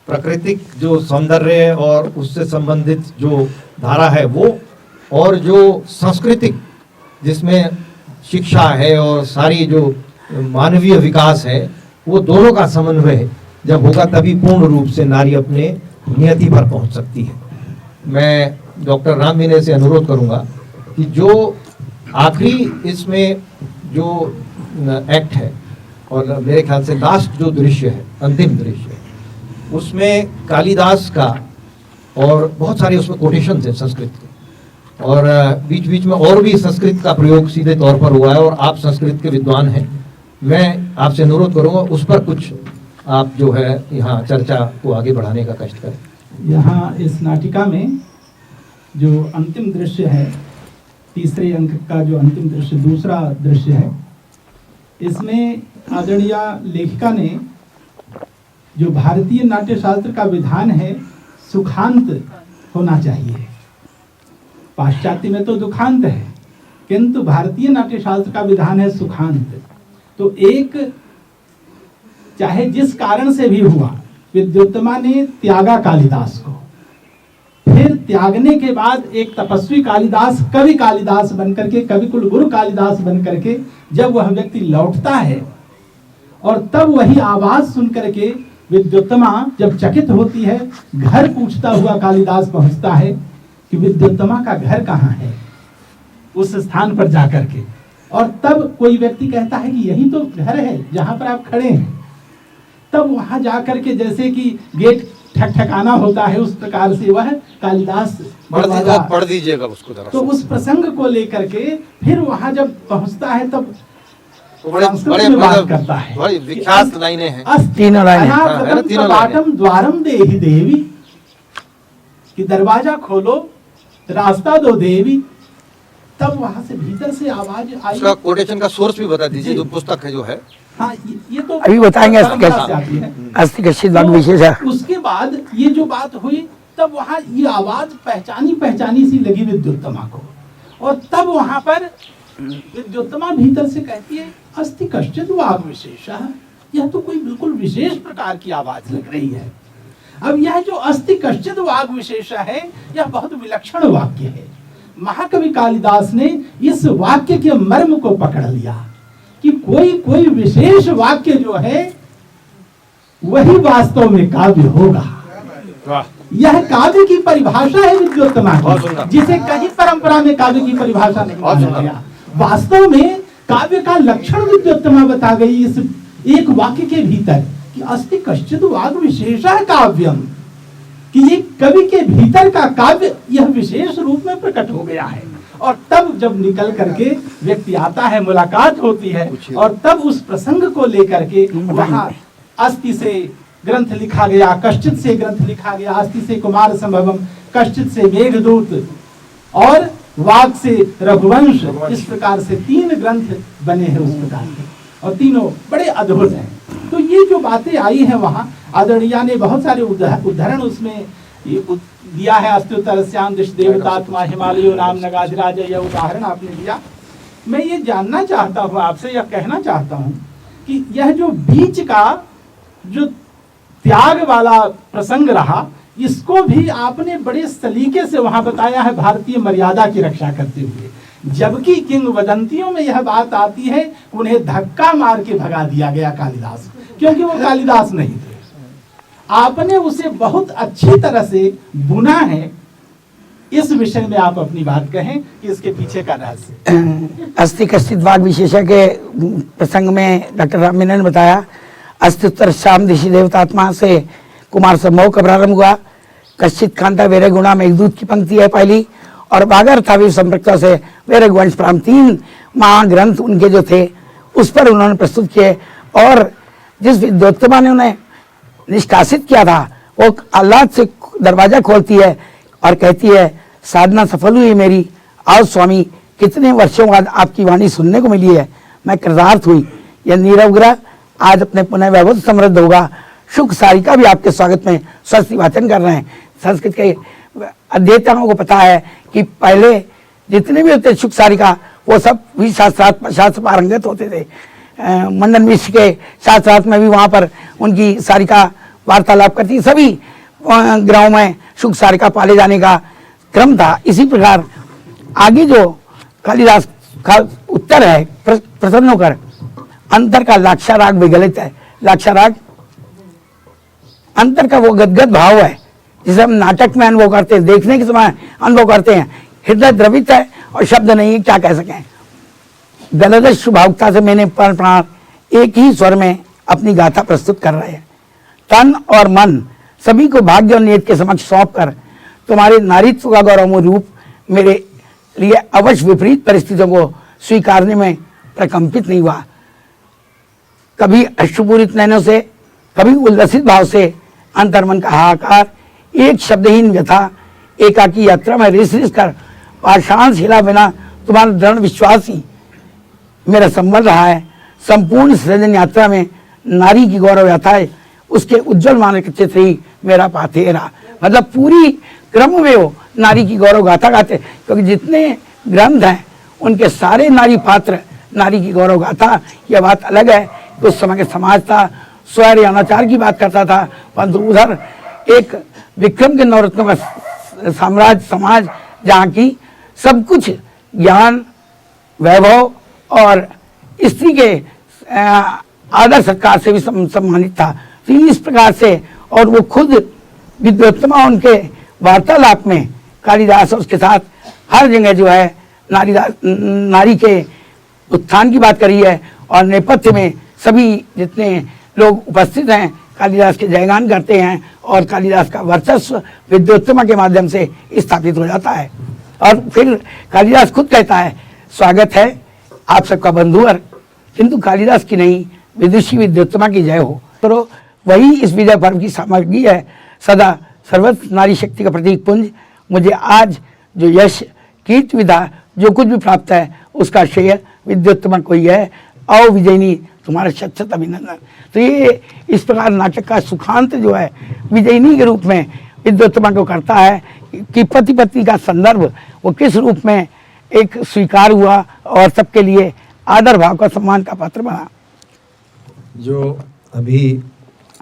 प्राकृतिक जो सौंदर्य और उससे संबंधित जो धारा है वो, और जो सांस्कृतिक जिसमें शिक्षा है और सारी जो मानवीय विकास है, वो दोनों का समन्वय जब होगा तभी पूर्ण रूप से नारी अपने नियति पर पहुंच सकती है। मैं डॉक्टर राम मीना से अनुरोध करूंगा कि जो आखिरी इसमें जो एक्ट है और मेरे ख्याल से लास्ट जो दृश्य है, अंतिम दृश्य, उसमें कालिदास का और बहुत सारे उसमें कोटेशन है संस्कृत के, और बीच बीच में और भी संस्कृत का प्रयोग सीधे तौर पर हुआ है, और आप संस्कृत के विद्वान हैं, मैं आपसे अनुरोध करूंगा उस पर कुछ आप जो है यहाँ चर्चा को आगे बढ़ाने का कष्ट करें। यहाँ इस नाटिका में जो अंतिम दृश्य है, तीसरे अंक का जो अंतिम दृश्य, दूसरा दृश्य है, इसमें आदरणीय लेखिका ने जो भारतीय नाट्य शास्त्र का विधान है सुखांत होना चाहिए, पाश्चात्य में तो दुखांत है, किंतु भारतीय नाट्य शास्त्र का विधान है सुखांत। तो एक चाहे जिस कारण से भी हुआ, विद्योत्तमा ने त्यागा कालिदास को, फिर त्यागने के बाद एक तपस्वी कालिदास, कवि कालिदास बनकर के, कवि कुल गुरु कालिदास बनकर के जब वह व्यक्ति लौटता है, और तब वही आवाज सुन करके विद्योत्तमा जब चकित होती है, घर पूछता हुआ कालिदास पहुंचता है कि विद्योत्तमा का घर कहाँ है, उस स्थान पर जाकर के, और तब कोई व्यक्ति कहता है कि यही तो घर है जहां पर आप खड़े हैं। तब वहां जाकर के जैसे कि गेट ठकठकाना होता है, उस प्रकार से वह कालिदास पढ़ दीजिएगा उसको जरा। तो उस प्रसंग को लेकर के फिर वहां जब पहुंचता है तब बड़े बात करता है, बड़ी विख्यात लाइनें हैं, तीनों लाइनें, बाटम द्वारम देहि देवी, कि दरवाजा खोलो रास्ता दो देवी। तब वहां से भीतर से आवाज आई। उसका कोटेशन का सोर्स भी बता दीजिए, जो पुस्तक है जो है। हाँ, ये तो अभी बताएंगे। अस्थि कशित भाग विशेष है। उसके बाद ये जो बात हुई, तब वहां ये आवाज पहचानी सी लगी विद्योत्तमा को, और तब वहां पर विद्योत्तमा भीतर से कहती है अस्थि कश्चित वाग विशेषः, यह तो कोई बिल्कुल विशेष प्रकार की आवाज लग रही है। अब यह जो अस्थि कश्चित वाग विशेषः है, यह बहुत विलक्षण वाक्य है। महाकवि कालिदास ने इस वाक्य के मर्म को पकड़ लिया कि कोई विशेष वाक्य जो है वही वास्तव में काव्य होगा। यह काव्य की परिभाषा है विद्योत्तमा की, जिसे कहीं परंपरा में काव्य की परिभाषा नहीं माना गया। वास्तव में काव्य का लक्षण विद्योत्तमा बता गई इस एक वाक्य के भीतर कि अस्ति कश्चित् वाग विशेषः काव्यम, कि ये कवि के भीतर का काव्य यह विशेष रूप में प्रकट हो गया है। और तब जब निकल करके व्यक्ति आता है, मुलाकात होती है, और तब उस प्रसंग को लेकर के वहां अस्ति से ग्रंथ लिखा गया, कश्चित् से ग्रंथ लिखा गया, अस्ति से कुमार संभवम, कश्चित् से मेघदूत और वाग से रघुवंश, इस प्रकार से 3 ग्रंथ बने हैं उस प्रकार के, और तीनों बड़े अद्भुत हैं। तो ये जो बातें आई हैं वहां आदरणीय ने बहुत सारे उदाहरण उसमें दिया है। अस्तुतरस्याम दिश देवतात्मा हिमालयो नाम नगाधिराज, यह उदाहरण आपने दिया। मैं ये जानना चाहता हूँ आपसे, यह कहना चाहता हूँ कि यह जो बीच का जो त्याग वाला प्रसंग रहा, इसको भी आपने बड़े सलीके से वहां बताया है, भारतीय मर्यादा की रक्षा करते हुए। जबकि किंवदंतियों में यह बात आती है, उन्हें धक्का मार के भगा दिया गया कालिदास, क्योंकि वो कालिदास नहीं थे। आपने उसे बहुत अच्छी तरह से बुना है। इस विषय में आप अपनी बात कहें कि इसके पीछे का रहस्य। अस्ति कश्चित् वाग विशेषः के प्रसंग में डॉक्टर राम मीना ने बताया, अस्त्युत्तर श्याम दिशि देवतात्मा से कुमार संभव का प्रारंभ हुआ। कश्चित् कांता वेरे गुणा मेघदूत की पंक्ति है पहली, और बागर था भी संप्रक्ता से वेरे वंश प्राम 3 महाग्रंथ उनके जो थे उस पर उन्होंने प्रस्तुत किए। और जिस विद्योत्तमा ने उन्हें निष्कासित किया था, वो आह्लाद से दरवाजा खोलती है और कहती है, साधना सफल हुई मेरी, आओ स्वामी, कितने वर्षों बाद आपकी वाणी सुनने को मिली है, मैं कृतार्थ हुई। यह नीरव ग्रह आज अपने पुनः वैभव समृद्ध होगा। शुक सारिका भी आपके स्वागत में स्वस्ति वाचन कर रहे हैं। संस्कृत के अध्येताओं को पता है कि पहले जितने भी होते शुक सारिका, वो सब भी शास्त्र पारंगत होते थे। मंडन मिश्र के शास्त्रार्थ में भी वहाँ पर उनकी सारिका वार्तालाप करती, सभी ग्रहों में शुक सारिका पाले जाने का क्रम था। इसी प्रकार आगे जो कालिदास का उत्तर है प्रसन्न होकर, अंतर का लाक्षाराग विगलित है। लाक्षाराग अंतर का वो गदगद भाव है जिसे हम नाटक में अनुभव करते हैं, देखने के समय अनुभव करते हैं। हृदय द्रवित है और शब्द नहीं, क्या कह सकें। गलदश भावुकता से मैंने प्राण एक ही स्वर में अपनी गाथा प्रस्तुत कर रहे हैं। तन और मन सभी को भाग्य और नियत के समक्ष सौंप कर तुम्हारे नारीत्व का गौरवमय रूप मेरे लिए अवश्य विपरीत परिस्थितियों को स्वीकारने में प्रकंपित नहीं हुआ। कभी अश्रुपूरित नैनों से, कभी उल्लसित भाव से अंतर्मन का हाहाकार, एक शब्दहीन व्यथा, एकाकी यात्रा में रिस रिस कर पाषाण हिला बिना तुम्हारा दृढ़ विश्वास ही मेरा संबल रहा है। संपूर्ण सृजन यात्रा में नारी की गौरव यात्रा है, उसके उज्जवल मानक चित्र ही मेरा पाथेरा। मतलब पूरी क्रम में वो नारी की गौरव गाथा गाते, क्योंकि जितने ग्रंथ हैं उनके सारे नारी पात्र नारी की गौरव गाथा। यह बात अलग है कि उस समय के समाज था, स्वैर अनाचार की बात करता था, परंतु उधर एक विक्रम के नवरत्नों का साम्राज्य समाज, जहाँ की सब कुछ ज्ञान, वैभव और स्त्री के आदर सत्कार से भी सम्मानित था। तो इस प्रकार से, और वो खुद विद्योत्तमा उनके वार्तालाप में कालिदास और उसके साथ हर जगह जो है नारी के उत्थान की बात करी है, और नेपथ्य में सभी जितने लोग उपस्थित हैं कालिदास के जयगान करते हैं, और कालिदास का वर्चस्व विद्योत्तमा के माध्यम से स्थापित हो जाता है। और फिर कालिदास खुद कहता है, स्वागत है आप सबका बंधुवर, किंतु कालिदास की नहीं, विदुषी विद्योत्तमा की जय हो। तो वही इस विजय पर्व की सामग्री है। सदा सर्वत्र नारी शक्ति का प्रतीक पुंज मुझे आज जो यश, कीर्ति, विधा जो कुछ भी प्राप्त है उसका श्रेय विद्योत्तमा को ही है। आओ विजयनी, तुम्हारा शत शत अभिनंदन। तो ये इस प्रकार नाटक का सुखांत जो है विजयनी के रूप में विद्योत्तमा को करता है कि पति पत्नी का संदर्भ वो किस रूप में एक स्वीकार हुआ और सबके लिए आदर भाव का, सम्मान का पात्र बना। जो अभी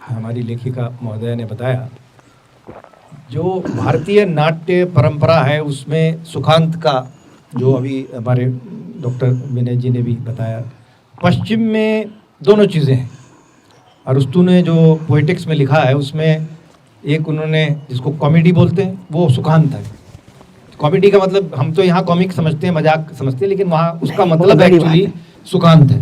हमारी लेखिका महोदय ने बताया, जो भारतीय नाट्य परंपरा है उसमें सुखांत का, जो अभी हमारे डॉक्टर विनय जी ने भी बताया, पश्चिम में दोनों चीज़ें हैं। अरस्तु ने जो पोएटिक्स में लिखा है उसमें एक उन्होंने जिसको कॉमेडी बोलते हैं वो सुखांत है। कॉमेडी का मतलब हम तो यहाँ कॉमिक समझते हैं, मजाक समझते हैं, लेकिन वहाँ उसका बहुत मतलब बड़ी एक्चुअली बात सुखांत है।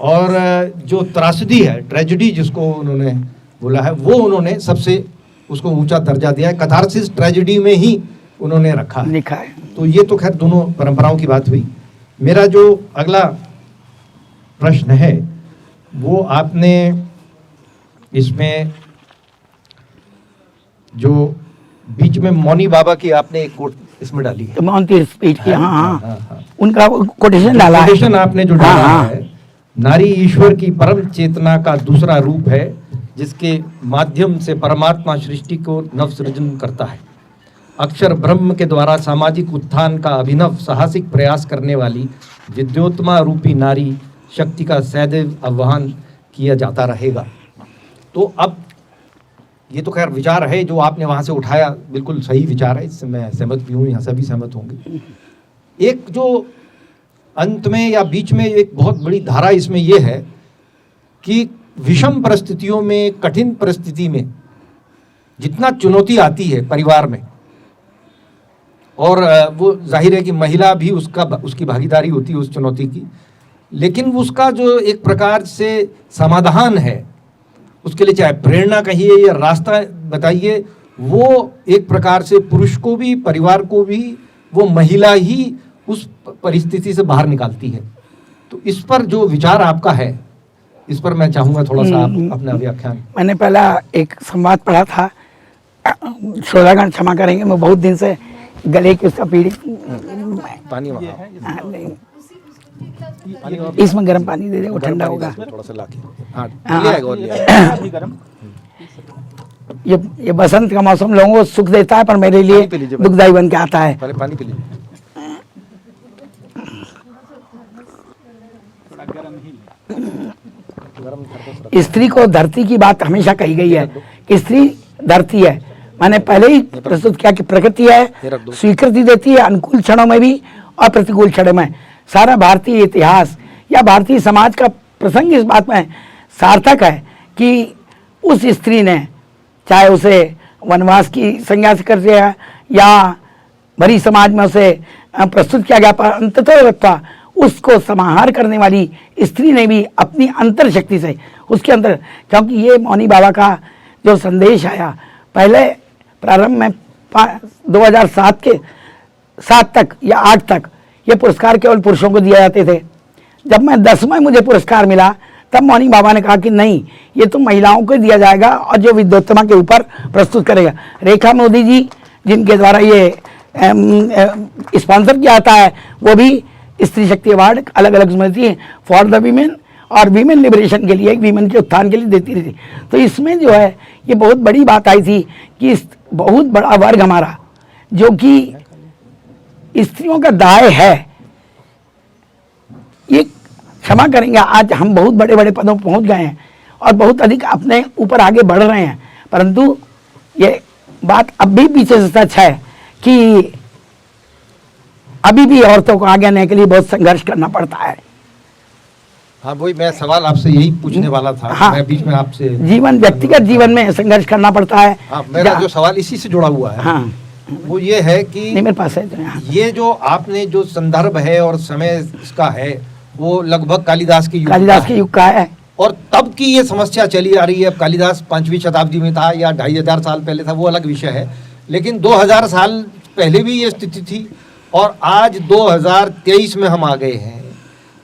और जो त्रासदी है, ट्रेजेडी जिसको उन्होंने बोला है, वो उन्होंने सबसे उसको ऊंचा दर्जा दिया है। कथारसिस ट्रेजेडी में ही उन्होंने रखा है। लिखा है। तो ये तो खैर दोनों परंपराओं की बात हुई। मेरा जो अगला प्रश्न है वो आपने इसमें जो बीच में मौनी बाबा की आपने एक कोट इसमें डाली है, तो माउंटी स्पीच की, हाँ हाँ, हाँ। उनका कोटेशन डाला है। कोटेशन आपने जो डाला हाँ, हाँ। है, नारी ईश्वर की परम चेतना का दूसरा रूप है जिसके माध्यम से परमात्मा सृष्टि को नव सृजन करता है। अक्षर ब्रह्म के द्वारा सामाजिक उत्थान का अभिनव साहसिक प्रयास करने वाली विद्योत्मा रूपी नारी शक्ति का सदैव आह्वान किया जाता रहेगा। तो अब ये तो खैर विचार है जो आपने वहाँ से उठाया, बिल्कुल सही विचार है, इससे मैं सहमत भी हूँ, यहाँ सभी सहमत होंगे। एक जो अंत में या बीच में एक बहुत बड़ी धारा इसमें ये है कि विषम परिस्थितियों में, कठिन परिस्थिति में जितना चुनौती आती है परिवार में, और वो जाहिर है कि महिला भी उसकी भागीदारी होती है उस चुनौती की, लेकिन उसका जो एक प्रकार से समाधान है, उसके लिए चाहे प्रेरणा कहिए या रास्ता बताइए, वो एक प्रकार से पुरुष को भी, परिवार को भी वो महिला ही उस परिस्थिति से बाहर निकालती है। तो इस पर जो विचार आपका है, इस पर मैं चाहूंगा थोड़ा सा आप अपना व्याख्यान। मैंने पहला एक संवाद पढ़ा था, श्रोतागण क्षमा करेंगे, मैं बहुत दिन से गले की उसका पीड़ित। पानी इसमें गर्म पानी दे दे, वो ठंडा होगा। थोड़ा सा लाके, हाँ, ले आएगा और ले आएगा। ये बसंत का मौसम लोगों को सुख देता है, पर मेरे लिए पानी पी लीजिए भाई। दुखदाई बन के आता है। पहले पानी पी लीजिए। स्त्री को धरती की बात हमेशा कही गई है कि स्त्री धरती है। मैंने पहले ही प्रस्तुत किया कि प्रकृति है, स्वीकृति देती है अनुकूल क्षणों में भी और प्रतिकूल क्षणों में। सारा भारतीय इतिहास या भारतीय समाज का प्रसंग इस बात में सार्थक है कि उस स्त्री ने, चाहे उसे वनवास की संज्ञा से कर दिया या भरी समाज में उसे प्रस्तुत किया गया, पर अंततः उसको समाहार करने वाली स्त्री ने भी अपनी अंतर शक्ति से उसके अंदर, क्योंकि ये मौनी बाबा का जो संदेश आया, पहले प्रारंभ में 2007 के 7 तक या 8 तक ये पुरस्कार केवल पुरुषों को दिए जाते थे। जब मैं 10वां मुझे पुरस्कार मिला, तब मौनी बाबा ने कहा कि नहीं, ये तो महिलाओं को दिया जाएगा और जो विद्वत्तमा के ऊपर प्रस्तुत करेगा। रेखा मोदी जी जिनके द्वारा ये स्पॉन्सर किया जाता है, वो भी स्त्री शक्ति अवार्ड अलग अलग मिलती है फॉर द वीमेन और वीमेन लिबरेशन के लिए, वीमेन के उत्थान के लिए देती रहती। तो इसमें जो है ये बहुत बड़ी बात आई थी कि बहुत बड़ा वर्ग हमारा जो कि स्त्रियों का दाय है, ये क्षमा करेंगे, आज हम बहुत बड़े बड़े पदों पर पहुंच गए हैं और बहुत अधिक अपने ऊपर आगे बढ़ रहे हैं, परंतु ये बात अब भी पीछे से सच है कि अभी भी औरतों को आगे आने के लिए बहुत संघर्ष करना पड़ता है। हाँ, वही मैं सवाल आपसे यही पूछने वाला था। हाँ, मैं बीच में आपसे जीवन, व्यक्तिगत जीवन में संघर्ष करना पड़ता है। हाँ, मेरा जो सवाल इसी से जुड़ा हुआ है, हाँ, वो ये है कि नहीं मेरे पास है तो यहाँ। ये जो आपने जो संदर्भ है और समय इसका है, वो लगभग कालिदास के युग कालिदास का के है। युग का है। और तब की ये समस्या चली आ रही है। अब कालिदास 5वीं शताब्दी में था या 2500 साल पहले था, वो अलग विषय है, लेकिन 2000 साल पहले भी ये स्थिति थी और आज 2023 में हम आ गए हैं।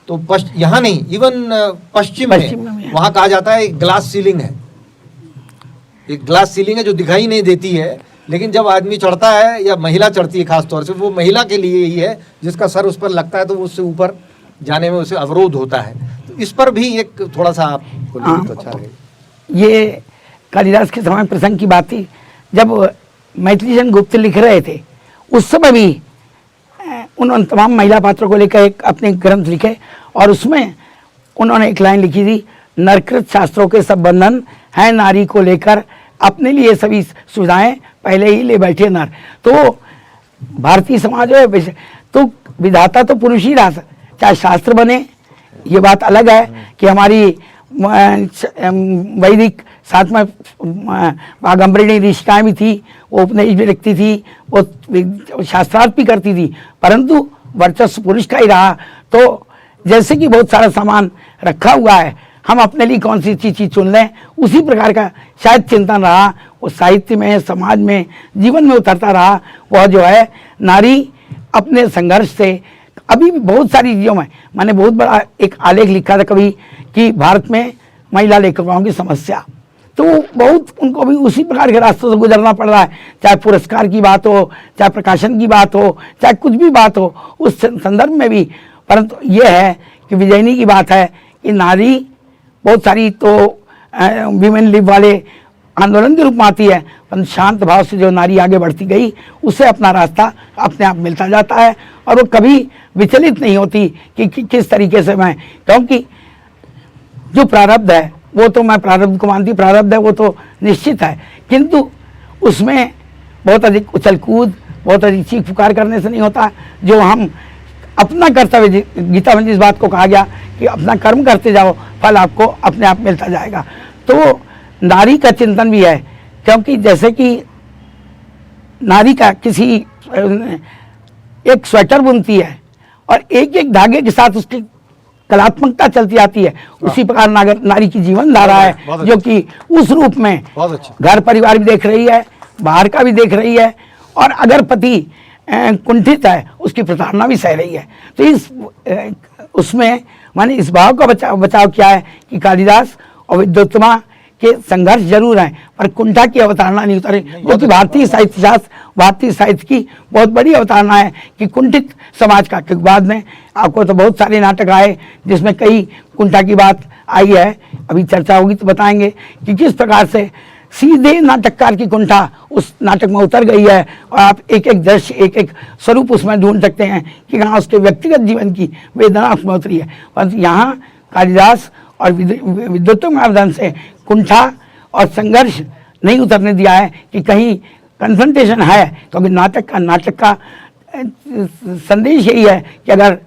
तो यहाँ नहीं, इवन पश्चिम में वहाँ कहा जाता है एक ग्लास सीलिंग है, एक ग्लास सीलिंग है जो दिखाई नहीं देती है, लेकिन जब आदमी चढ़ता है या महिला चढ़ती है खास तौर से, वो महिला के लिए ही है जिसका सर उस पर लगता है तो उससे ऊपर जाने में उसे अवरोध होता है। तो इस पर भी एक थोड़ा सा आप बोलिए तो अच्छा रहेगा। ये कालिदास के समय प्रसंग की बात थी, जब मैथिलीशरण गुप्त लिख रहे थे उस समय भी उन्होंने तमाम महिला पात्रों को लेकर एक अपने ग्रंथ लिखे और उसमें उन्होंने एक लाइन लिखी थी, नरकृत शास्त्रों के सब बंधन है नारी को लेकर, अपने लिए सभी सुविधाएं पहले ही ले बैठे नर। तो भारतीय समाज में तो विधाता तो पुरुष ही रहा, चाहे शास्त्र बने, ये बात अलग है कि हमारी वैदिक साथ में बागम्बरिणी ऋषिकाएँ भी थी, वो उपनिषद भी लिखती थी, वो शास्त्रार्थ भी करती थी, परंतु वर्चस्व पुरुष का ही रहा। तो जैसे कि बहुत सारा सामान रखा हुआ है, हम अपने लिए कौन सी चीज़ चुन लें, उसी प्रकार का शायद चिंतन रहा। वो साहित्य में, समाज में, जीवन में उतरता रहा। वह जो है नारी अपने संघर्ष से अभी भी बहुत सारी चीज़ों में, मैंने बहुत बड़ा एक आलेख लिखा था कभी कि भारत में महिला लेखकों की समस्या, तो बहुत उनको भी उसी प्रकार के रास्तों से गुजरना पड़ रहा है, चाहे पुरस्कार की बात हो, चाहे प्रकाशन की बात हो, चाहे कुछ भी बात हो, उस संदर्भ में भी। परंतु ये है कि विजयनी की बात है कि नारी बहुत सारी तो वीमेन लिब वाले आंदोलन के रूप में आती है, परंतु शांत भाव से जो नारी आगे बढ़ती गई, उससे अपना रास्ता अपने आप मिलता जाता है और वो कभी विचलित नहीं होती कि किस तरीके से मैं, क्योंकि जो प्रारब्ध है वो तो मैं प्रारब्ध को मानती, प्रारब्ध है वो तो निश्चित है, किंतु उसमें बहुत अधिक उछल कूद, बहुत अधिक चीख पुकार करने से नहीं होता। जो हम अपना कर्तव्य, गीता में जिस बात को कहा गया कि अपना कर्म करते जाओ, फल आपको अपने आप मिलता जाएगा। तो नारी का चिंतन भी है, क्योंकि जैसे कि नारी का किसी एक स्वेटर बुनती है और एक एक धागे के साथ उसकी कलात्मकता चलती आती है, उसी प्रकार नारी की जीवन धारा है जो कि उस रूप में घर परिवार भी देख रही है, बाहर का भी देख रही है, और अगर पति कुंठित है उसकी प्रताड़ना भी सह रही है। तो इस उसमें माने इस भाव का बचाव क्या है कि कालिदास और विद्योत्तमा के संघर्ष जरूर हैं, पर कुंठा की अवतारणा नहीं उतारी, जो कि भारतीय साहित्य शास्त्र, भारतीय साहित्य की बहुत बड़ी अवतारणा है कि कुंठित समाज का। क्योंकि बाद में आपको तो बहुत सारे नाटक आए जिसमें कई कुंठा की बात आई है, अभी चर्चा होगी तो बताएंगे कि किस प्रकार से सीधे नाटककार की कुंठा उस नाटक में उतर गई है, और आप एक एक दृश्य, एक एक स्वरूप उसमें ढूंढ सकते हैं कि कहाँ उसके व्यक्तिगत जीवन की वेदना उसमें उतरी है। परंतु यहाँ कालिदास और विद्योत्तम माध्यम से कुंठा और संघर्ष नहीं उतरने दिया है कि कहीं कन्फ्रंटेशन है, क्योंकि नाटक का संदेश यही है कि अगर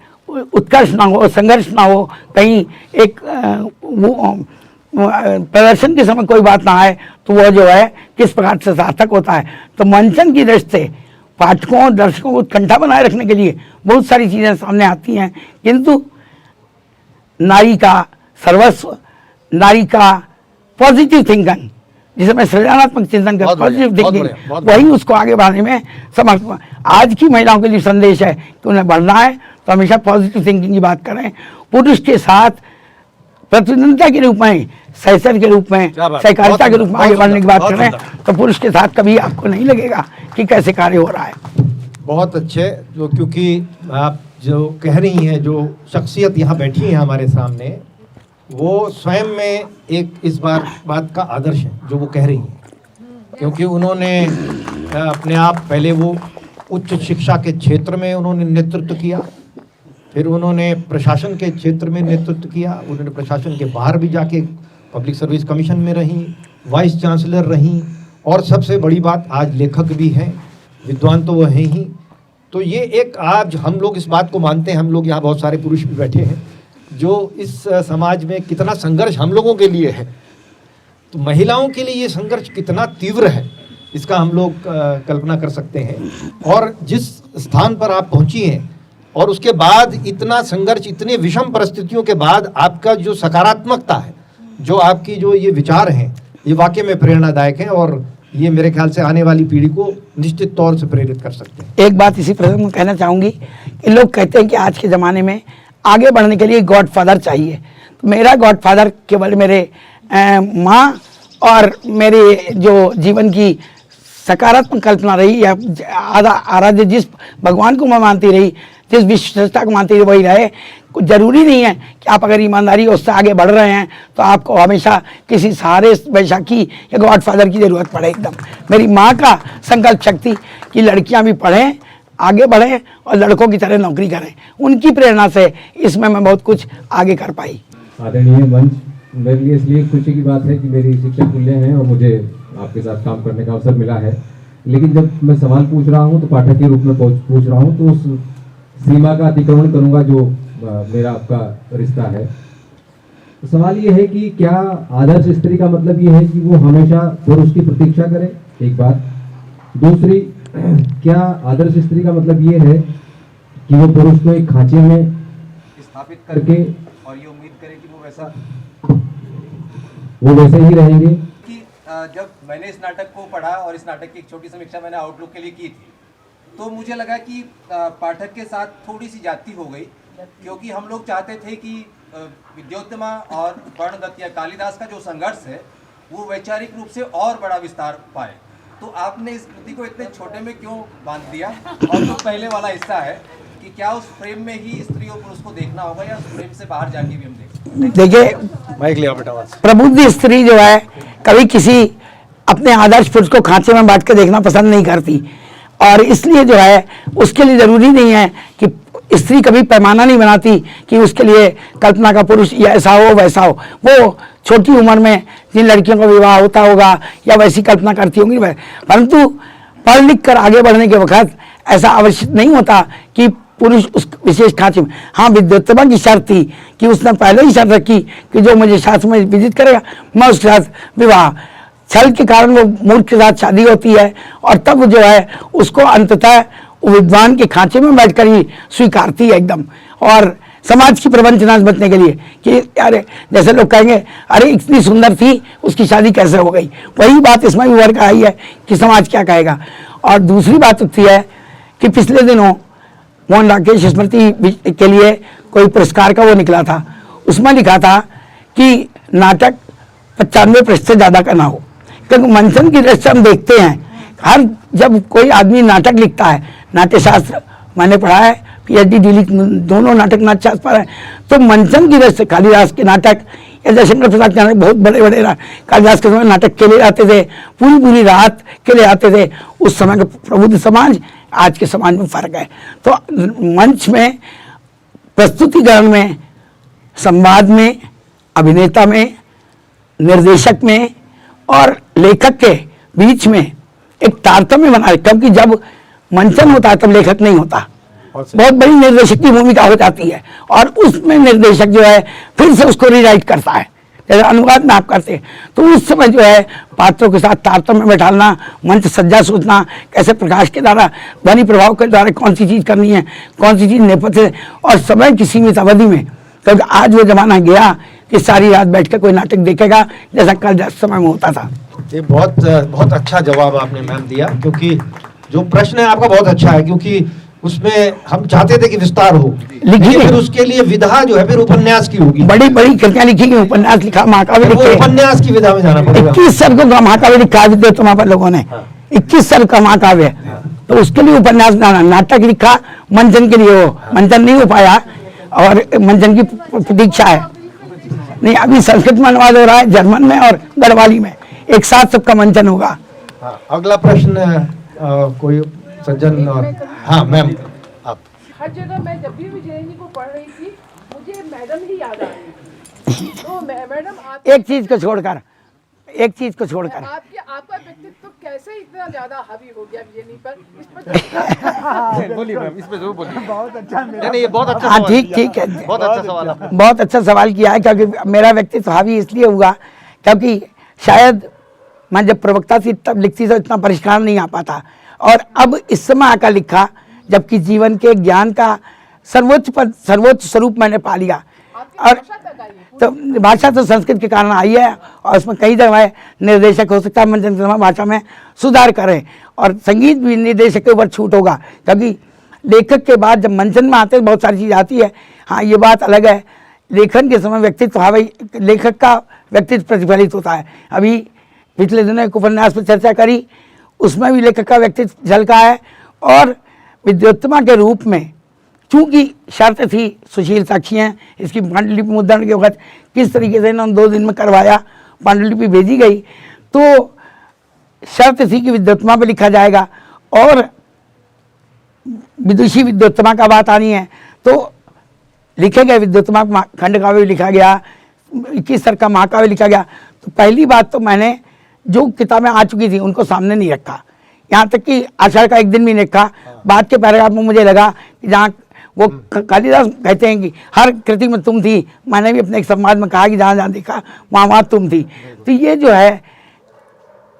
उत्कर्ष ना हो, संघर्ष ना हो, कहीं एक प्रदर्शन के समय कोई बात ना आए, तो वो जो है किस प्रकार से सार्थक होता है। तो मंचन की दृष्टि से पाठकों, दर्शकों को उत्कंठा बनाए रखने के लिए बहुत सारी चीज़ें सामने आती हैं, किंतु नारी का सर्वस्व, नारी का पॉजिटिव थिंकिंग, जिसे मैं सृजनात्मक चिंतन कर, पॉजिटिव थिंकिंग, वही उसको आगे बढ़ाने में समर्थ। आज की महिलाओं के लिए संदेश है कि उन्हें बढ़ना है तो हमेशा पॉजिटिव थिंकिंग की बात करें, पुरुष के साथ प्रतिद्वंदिता के रूप में, सहचर के रूप में, सहकारिता के रूप में आगे बढ़ने की बात करें, तो पुरुष के साथ कभी आपको नहीं लगेगा कि कैसे कार्य हो रहा है। बहुत अच्छे, जो क्योंकि आप जो कह रही हैं, जो शख्सियत यहाँ बैठी है हमारे सामने, वो स्वयं में एक इस बात का आदर्श है जो वो कह रही हैं, क्योंकि उन्होंने अपने आप पहले वो उच्च शिक्षा के क्षेत्र में उन्होंने नेतृत्व किया, फिर उन्होंने प्रशासन के क्षेत्र में नेतृत्व किया, उन्होंने प्रशासन के बाहर भी जाके पब्लिक सर्विस कमीशन में रहीं, वाइस चांसलर रहीं, और सबसे बड़ी बात आज लेखक भी हैं, विद्वान तो वो हैं ही। तो ये एक आज हम लोग इस बात को मानते हैं, हम लोग यहाँ बहुत सारे पुरुष भी बैठे हैं, जो इस समाज में कितना संघर्ष हम लोगों के लिए है, तो महिलाओं के लिए ये संघर्ष कितना तीव्र है इसका हम लोग कल्पना कर सकते हैं। और जिस स्थान पर आप पहुंची हैं, और उसके बाद इतना संघर्ष, इतने विषम परिस्थितियों के बाद आपका जो सकारात्मकता है, जो आपकी जो ये विचार हैं, ये वाकई में प्रेरणादायक है, और ये मेरे ख्याल से आने वाली पीढ़ी को निश्चित तौर से प्रेरित कर सकते हैं। एक बात इसी प्रसंग में कहना चाहूँगी कि लोग कहते हैं कि आज के ज़माने में आगे बढ़ने के लिए गॉडफादर चाहिए, तो मेरा गॉडफादर केवल मेरे माँ और मेरे जो जीवन की सकारात्मक कल्पना रही, या आराध्य जिस भगवान को मैं मानती रही, जिस विशिष्टता को मानती रही, वही रहे। कुछ जरूरी नहीं है कि आप अगर ईमानदारी उससे आगे बढ़ रहे हैं तो आपको हमेशा किसी सहारे वैशाखी या गॉडफादर की ज़रूरत पड़े। एकदम मेरी माँ का संकल्प शक्ति कि लड़कियाँ भी पढ़ें, आगे बढ़ें और लड़कों की तरह नौकरी करें, उनकी प्रेरणा से इसमें मैं बहुत कुछ आगे कर पाई। आदरणीय मंच, मेरे लिए इसलिए खुशी की बात है कि मेरी शिक्षक तुल्य हैं और मुझे आपके साथ काम करने का अवसर मिला है, लेकिन जब मैं सवाल पूछ रहा हूं तो पाठक के रूप में पूछ रहा हूं, तो उस सीमा का अतिक्रमण करूंगा जो मेरा आपका रिश्ता है। सवाल ये है कि क्या आदर्श स्त्री का मतलब ये है कि वो हमेशा पुरुष की प्रतीक्षा करे, एक बात। दूसरी, क्या आदर्श स्त्री का मतलब ये है कि वो पुरुष को एक खांचे में स्थापित करके और ये उम्मीद करे कि वो वैसे ही रहेंगे? कि जब मैंने इस नाटक को पढ़ा और इस नाटक की एक छोटी समीक्षा मैंने आउटलुक के लिए की थी, तो मुझे लगा कि पाठक के साथ थोड़ी सी जाती हो गई, क्योंकि हम लोग चाहते थे कि विद्योत्तमा और वर्णदत्त या कालिदास का जो संघर्ष है वो वैचारिक रूप से और बड़ा विस्तार पाए। तो आपने इस कृति को इतने छोटे में क्यों बांध दिया? और जो पहले वाला हिस्सा है कि क्या उस फ्रेम में ही स्त्री और पुरुष को देखना होगा या उस फ्रेम से बाहर जाके भी हम देखें? देखिए, प्रबुद्ध स्त्री जो है कभी किसी अपने आदर्श पुरुष को खांचे में बांट के देखना पसंद नहीं करती, और इसलिए जो है उसके लिए जरूरी नहीं है कि स्त्री कभी पैमाना नहीं बनाती कि उसके लिए कल्पना का पुरुष या ऐसा हो वैसा हो। वो छोटी उम्र में जिन लड़कियों का विवाह होता होगा या वैसी कल्पना करती होंगी, परंतु पढ़ लिख कर आगे बढ़ने के वक्त ऐसा आवश्यक नहीं होता कि पुरुष उस विशेष खांचे में। हाँ, विद्योत्तमा की शर्त थी कि उसने पहले ही शर्त रखी कि जो मुझे शास्त्र में विदित करेगा मैं उसके साथ विवाह। छल के कारण वो मूर्ख के साथ शादी होती है और तब जो है उसको अंततः विद्वान के खांचे में बैठकर ही स्वीकारती है एकदम, और समाज की प्रवंचना से बचने के लिए कि अरे जैसे लोग कहेंगे अरे इतनी सुंदर थी उसकी शादी कैसे हो गई, वही बात इसमें भी वर्क आई है कि समाज क्या कहेगा। और दूसरी बात होती है कि पिछले दिनों मोहन राकेश स्मृति के लिए कोई पुरस्कार का वो निकला था, उसमें लिखा था कि नाटक 95 पृष्ठ से ज़्यादा का ना हो, क्योंकि मंचन की दृष्टि हम देखते हैं हर जब कोई आदमी नाटक लिखता है, नाट्यशास्त्र मैंने पढ़ा है, PhD डी दोनों नाटक नाट्यशास्त्र पढ़ा है, तो मंचन की दृष्टि कालिदास के नाटक या जयशंकर प्रसाद के नाटक बहुत बड़े बड़े कालिदास के समय नाटक के लिए आते थे, पूरी पूरी रात के लिए आते थे। उस समय का प्रबुद्ध समाज आज के समाज में फर्क है। तो मंच में, प्रस्तुतिकरण में, संवाद में, अभिनेता में, निर्देशक में और लेखक के बीच में एक तारतम्य बना है, क्योंकि जब मंचन होता है तब लेखक नहीं होता, बहुत बड़ी निर्देशक की भूमिका हो जाती है, और उसमें निर्देशक जो है फिर से उसको रीराइट करता है, जैसे अनुवाद में आप करते हैं। तो उस समय जो है पात्रों के साथ तारतम्य में बैठाना, मंच सज्जा सोचना, कैसे प्रकाश के द्वारा, ध्वनि प्रभाव के द्वारा कौन सी चीज़ करनी है, कौन सी चीज़ नेपथ्य, और समय की सीमित अवधि में, क्योंकि आज वो जमाना गया कि सारी रात बैठकर कोई नाटक देखेगा जैसा कल समय में होता था। ये बहुत अच्छा जवाब आपने मैम दिया, क्योंकि जो प्रश्न है आपका बहुत अच्छा है, क्योंकि उसमें हम चाहते थे कि विस्तार हो, लेकिन फिर उसके लिए विधा जो है फिर उपन्यास की होगी, बड़ी बड़ी कृतियां लिखी, उपन्यास लिखा, महाकाव्य लिखे, उपन्यास की विधा में जाना पड़ेगा। 21 सर्ग का महाकाव्य लिखा विद्योत्तमा पर लोगों ने, 21 सर्ग का महाकाव्य, तो उसके लिए उपन्यास बनाना, नाटक लिखा मंचन के लिए, वो मंचन नहीं हो पाया और मंचन की प्रतीक्षा है। नहीं, अभी संस्कृत में अनुवाद हो रहा है, जर्मन में और गढ़वाली में, एक साथ सबका मंचन होगा। अगला प्रश्न कोई सज्जन और हाँ मैम आप। हर जगह मैं जब भी विजयनी को पढ़ रही थी मुझे मैडम ही याद आ रही, तो मैडम आप एक चीज को छोड़कर आपका व्यक्तित्व कैसे इतना ज्यादा हावी हो गया विजयनी पर, इस पर बोलिए मैम, इस पे जरूर बोलिए। बहुत अच्छा, नहीं ये बहुत अच्छा, हाँ ठीक है, बहुत अच्छा सवाल है, बहुत अच्छा सवाल किया है, क्योंकि मेरा व्यक्तित्व हावी इसलिए हुआ क्योंकि शायद मैं जब प्रवक्ता थी तब लिखती तो इतना परिष्कार नहीं आ पाता, और अब इस समय आकर लिखा जबकि जीवन के ज्ञान का सर्वोच्च स्वरूप मैंने पा लिया। और तो भाषा तो संस्कृत के कारण आई है, और उसमें कई जगह निर्देशक हो सकता है मंचन के समय भाषा में सुधार करें, और संगीत भी निर्देशक के ऊपर छूट होगा, क्योंकि लेखक के बाद जब मंचन में आते हैं बहुत सारी चीज़ आती है। हाँ, ये बात अलग है, लेखन के समय व्यक्तित्व, हाँ भाई लेखक का व्यक्तित्व प्रतिफलित होता है। अभी पिछले दिनों एक उपन्यास पर चर्चा करी, उसमें भी लेखक का व्यक्तित्व झलका है, और विद्योत्तमा के रूप में चूंकि शर्त थी सुशील साक्षी हैं, इसकी पांडुलिपि मुद्रण के वक्त किस तरीके से इन्होंने 2 दिन में करवाया, पांडुलिपि भेजी गई, तो शर्त थी कि विद्योत्तमा पे लिखा जाएगा, और विदुषी विद्योत्तमा का बात आनी है, तो लिखे गए विद्योत्तमा खंड काव्य लिखा गया, 21 सर्ग का महाकाव्य लिखा गया। तो पहली बात तो मैंने जो किताबें आ चुकी थी उनको सामने नहीं रखा, यहाँ तक कि आषाढ़ का एक दिन भी नहीं रखा। बाद के पैराग्राफ में मुझे लगा कि जहाँ वो कालिदास कहते हैं कि हर कृति में तुम थी। मैंने भी अपने एक संवाद में कहा कि जहाँ जहाँ देखा वहाँ वहाँ तुम थी। तो ये जो है,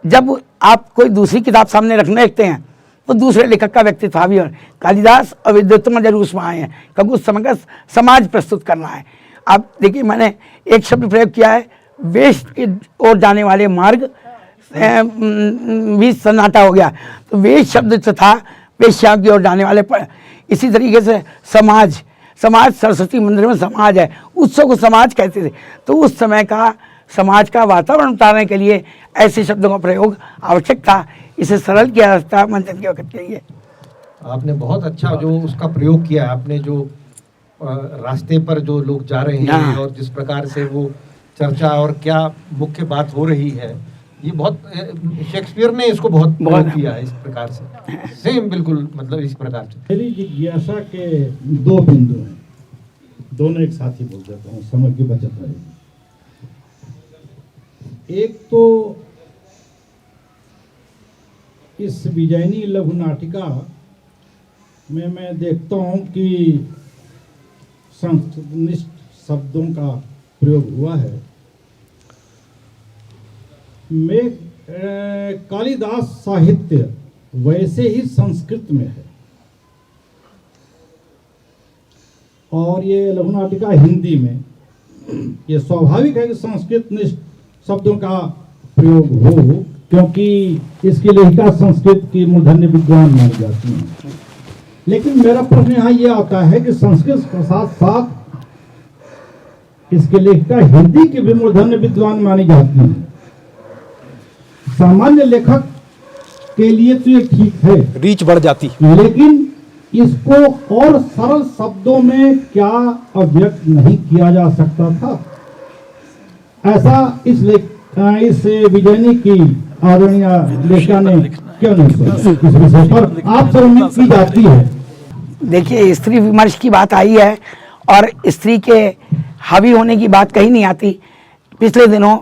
जब आप कोई दूसरी किताब सामने रखने लगते हैं तो दूसरे लेखक का व्यक्तित्व हावी है। कालिदास और विद्वत्तम जरूर उसमें आए हैं, क्योंकि उस समय का समाज प्रस्तुत करना है। आप देखिए, मैंने एक शब्द प्रयोग किया है, वेश की ओर जाने वाले मार्ग भी सन्नाटा हो गया। तो वेश शब्द जो था, वेश्या की ओर जाने वाले पर। इसी तरीके से समाज, सरस्वती मंदिर में समाज है, उत्सव को समाज कहते थे। तो उस समय का समाज का वातावरण उतारने के लिए ऐसे शब्दों का प्रयोग आवश्यक था। इसे सरल किया जाता मंथन के वक्त के लिए। आपने बहुत अच्छा जो उसका प्रयोग किया है। आपने जो रास्ते पर जो लोग जा रहे हैं और जिस प्रकार से वो चर्चा और क्या मुख्य बात हो रही है, ये बहुत शेक्सपियर ने इसको बहुत किया है इस प्रकार से, सेम बिल्कुल मतलब इस प्रकार से। मेरी जिज्ञासा के दो बिंदु हैं, दोनों एक साथ ही बोल देता हूँ, समय की बचत रहेगी। एक तो इस विजयनी लघु नाटिका में मैं देखता हूँ कि संस्कृतनिष्ठ शब्दों का प्रयोग हुआ है। में कालिदास साहित्य वैसे ही संस्कृत में है और ये लघु नाटिका हिंदी में। ये स्वाभाविक है कि संस्कृत निष्ठ शब्दों का प्रयोग हो, क्योंकि इसकी लेखिका संस्कृत की मूर्धन्य विद्वान मानी जाती है। लेकिन मेरा प्रश्न यहाँ ये आता है कि संस्कृत के साथ साथ इसके लेखिका हिंदी की भी मूर्धन्य विद्वान मानी जाती है। सामान्य लेखक के लिए तो ये ठीक है, रीच बढ़ जाती, लेकिन इसको और सरल शब्दों में क्या अभिव्यक्त नहीं किया जा सकता था? ऐसा इस विजयनी की आदरणीय लेखिका ने क्यों नहीं सोचा? इस विषय पर आपसे उम्मीद की जाती है। देखिए, स्त्री विमर्श की बात आई है और स्त्री के हावी होने की बात कहीं नहीं आती। पिछले दिनों